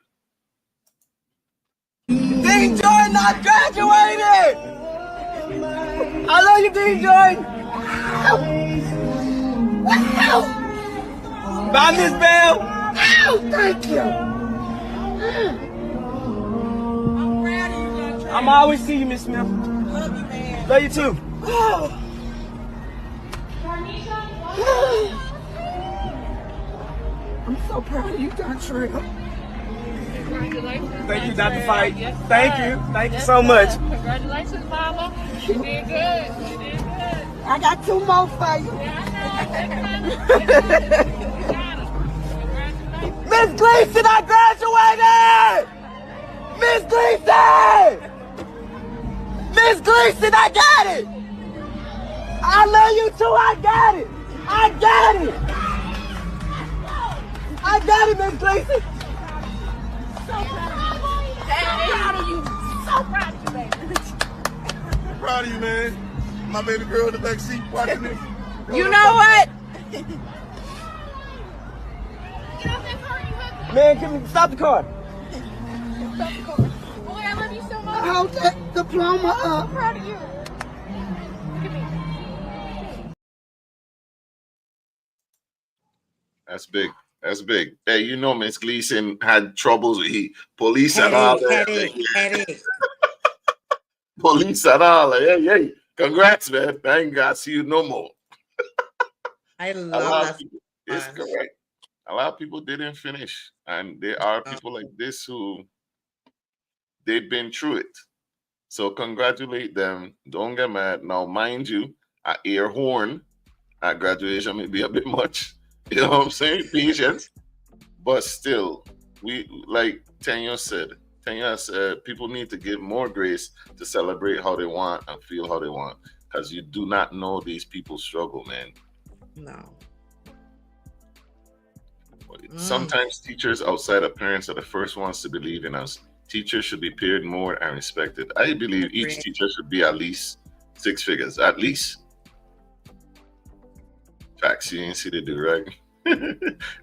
Dean Jordan not graduated! I love you, Dean Jordan! Bye, Miss Bell! Thank you. I'm always see you, Miss Smith. Love you, man. Love you too. I'm so proud of you, Dontrell. Congratulations. Thank you, Dr. Yes, Fight. yes, Thank sir. you. Thank you Yes, so sir. much. Congratulations, Mama. You did good. You did good. I got 2 more for you. Yeah, I know. You got 'em. Congratulations. Miss Gleason, I graduated! Miss Gleason! Miss Gleason, I got it! I love you too, I got it! I got it! I got it, Miss Gleason! So proud of you. So proud of you, baby. Proud of you, man. My baby girl in the back seat watching this. You know what? Man, can we stop the car? Boy, I love you so much. Hold that diploma up. I'm proud of you. That's big. That's big. Hey, you know, Miss Gleason had troubles with police and all that. Headache. Police and all that. Hey, congrats, man. I ain't got to see you no more. I A love lot of that. people, it's correct. A lot of people didn't finish, and there are people like this who they've been through it. So congratulate them. Don't get mad. Now, mind you, an air horn at graduation may be a bit much. You know what I'm saying? Patience. But still, we like Tanya said. Tanya said people need to give more grace to celebrate how they want and feel how they want. Because you do not know these people's struggle, man. No. Sometimes teachers outside of parents are the first ones to believe in us. Teachers should be paid more and respected. I believe each teacher should be at least 6 figures, at least. Facts, you ain't see the do right.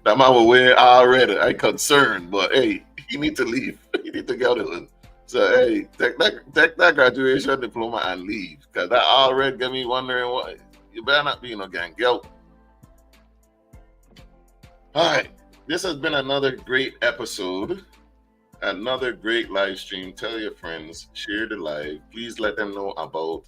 That man was way already. I concerned, but hey, he need to leave. He need to get it. So hey, take that graduation diploma and leave, cause that already got me wondering what you better not be no gang guilt. All right, this has been another great episode. Another great live stream. Tell your friends, share the live. Please let them know about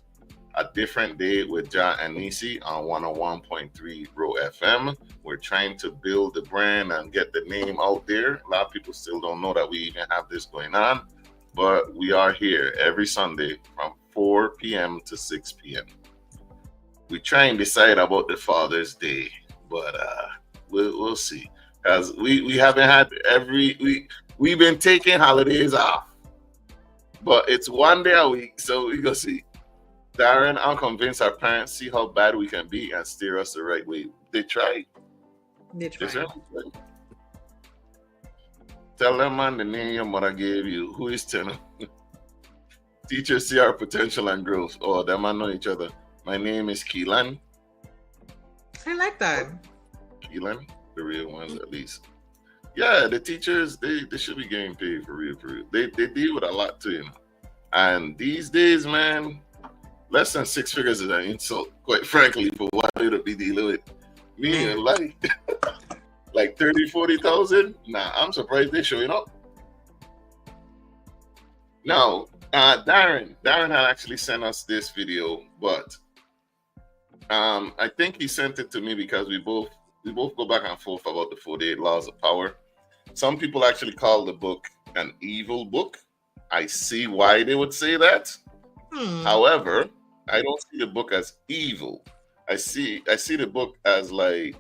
a different day with Jah and Neci on 101.3 Bro FM. We're trying to build the brand and get the name out there. A lot of people still don't know that we even have this going on, but we are here every Sunday from 4 p.m. to 6 p.m. We try and decide about the Father's Day, but we'll see. Because we haven't had we've been taking holidays off, but it's one day a week, so we go see. Darren, I'm convinced our parents see how bad we can be and steer us the right way. They try. They try. Tell them, man, the name your mother gave you. Who is Tenor? Teachers see our potential and growth. Oh, them man know each other. My name is Keelan. I like that. Keelan, the real ones at least. Yeah, the teachers, they should be getting paid for real. They deal with a lot too, you know. And these days, man, less than 6 figures is an insult, quite frankly, for what they to be dealing with. Me and like 30, 40,000. Nah, I'm surprised they're showing up. Now, Darren had actually sent us this video, but I think he sent it to me because we both go back and forth about the 48 laws of power. Some people actually call the book an evil book. I see why they would say that. However, I don't see the book as evil. I see the book as like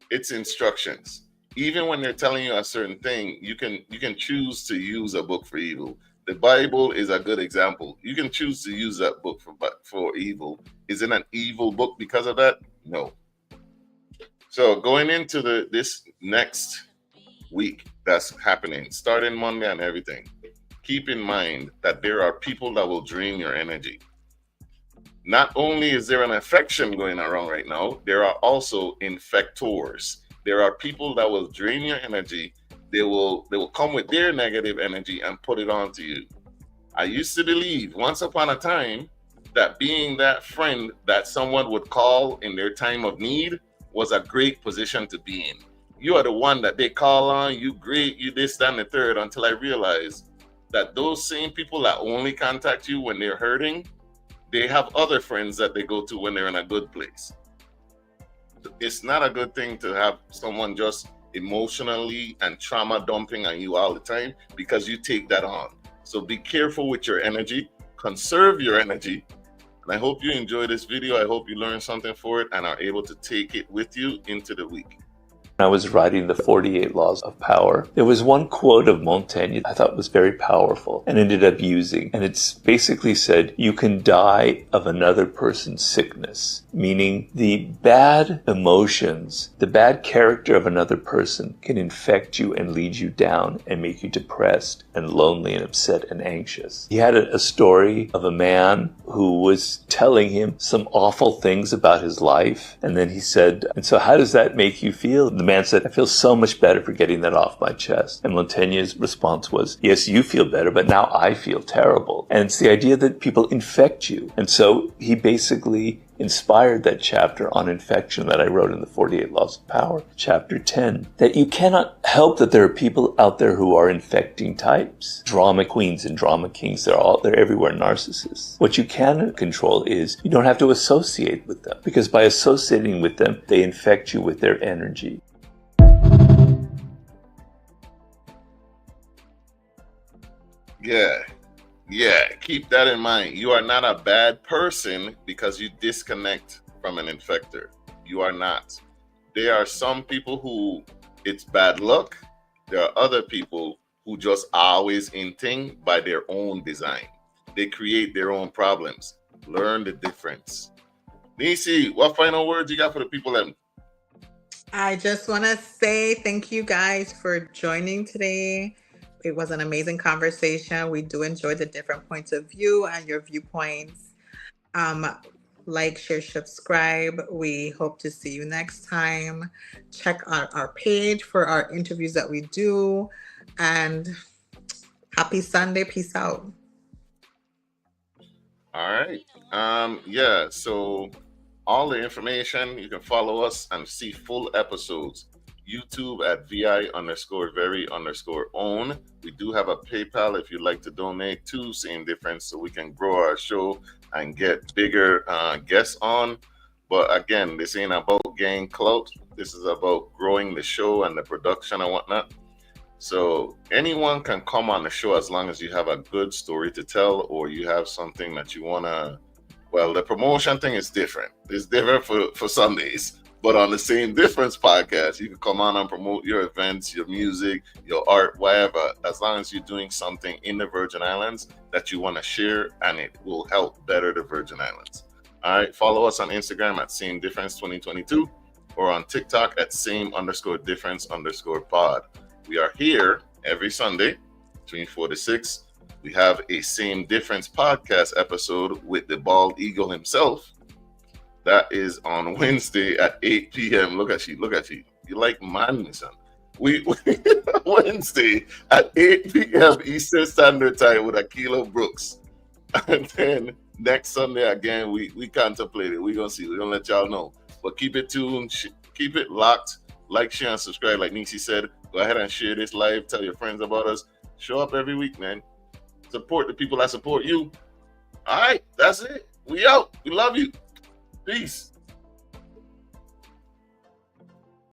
it's instructions. Even when they're telling you a certain thing, you can choose to use a book for evil. The Bible is a good example. You can choose to use that book for evil. Is it an evil book because of that? No. So going into this next week that's happening, starting Monday and everything, keep in mind that there are people that will drain your energy. Not only is there an infection going around right now, there are also infectors. There are people that will drain your energy. They will come with their negative energy and put it onto you. I used to believe once upon a time that being that friend that someone would call in their time of need was a great position to be in. You are the one that they call on, you great, you this, that, and the third, until I realized that those same people that only contact you when they're hurting, they have other friends that they go to when they're in a good place. It's not a good thing to have someone just emotionally and trauma dumping on you all the time because you take that on. So be careful with your energy, conserve your energy. And I hope you enjoy this video. I hope you learned something for it and are able to take it with you into the week. I was writing the 48 Laws of Power, there was one quote of Montaigne I thought was very powerful and ended up using. And it's basically said, you can die of another person's sickness, meaning the bad emotions, the bad character of another person can infect you and lead you down and make you depressed and lonely and upset and anxious. He had a story of a man who was telling him some awful things about his life. And then he said, and so how does that make you feel? The man said, I feel so much better for getting that off my chest. And Montaigne's response was, yes, you feel better, but now I feel terrible. And it's the idea that people infect you. And so he basically inspired that chapter on infection that I wrote in the 48 Laws of Power, chapter 10, that you cannot help that there are people out there who are infecting types. Drama queens and drama kings, they're everywhere narcissists. What you can control is you don't have to associate with them, because by associating with them, they infect you with their energy. Yeah, keep that in mind. You are not a bad person because you disconnect from an infector. You are not. There are some people who it's bad luck. There are other people who just always in thing by their own design. They create their own problems. Learn the difference. Neci, what final words you got for the people that I just want to say thank you guys for joining today. It was an amazing conversation. We do enjoy the different points of view and your viewpoints. Like, share, subscribe. We hope to see you next time. Check out our page for our interviews that we do. And happy Sunday. Peace out. All right. Yeah, so all the information, you can follow us and see full episodes. YouTube at VI_very_own. We do have a PayPal if you'd like to donate to Same Difference so we can grow our show and get bigger guests on. But again, this ain't about getting clout. This is about growing the show and the production and whatnot. So anyone can come on the show as long as you have a good story to tell or you have something that you want to. Well, the promotion thing is different. It's different for Sundays. But on the Same Difference podcast, you can come on and promote your events, your music, your art, whatever, as long as you're doing something in the Virgin Islands that you want to share and it will help better the Virgin Islands. All right, follow us on Instagram at Same Difference 2022 or on TikTok at Same_Difference_pod. We are here every Sunday between 4 to 6. We have a Same Difference podcast episode with the bald eagle himself. That is on Wednesday at 8 p.m. Look at you. You like madness, son. We Wednesday at 8 p.m. Eastern Standard Time with Akilo Brooks. And then next Sunday again, we contemplate it. We're going to see. We're going to let y'all know. But keep it tuned. Keep it locked. Like, share, and subscribe. Like Neci said, go ahead and share this live. Tell your friends about us. Show up every week, man. Support the people that support you. All right, that's it. We out. We love you. Peace.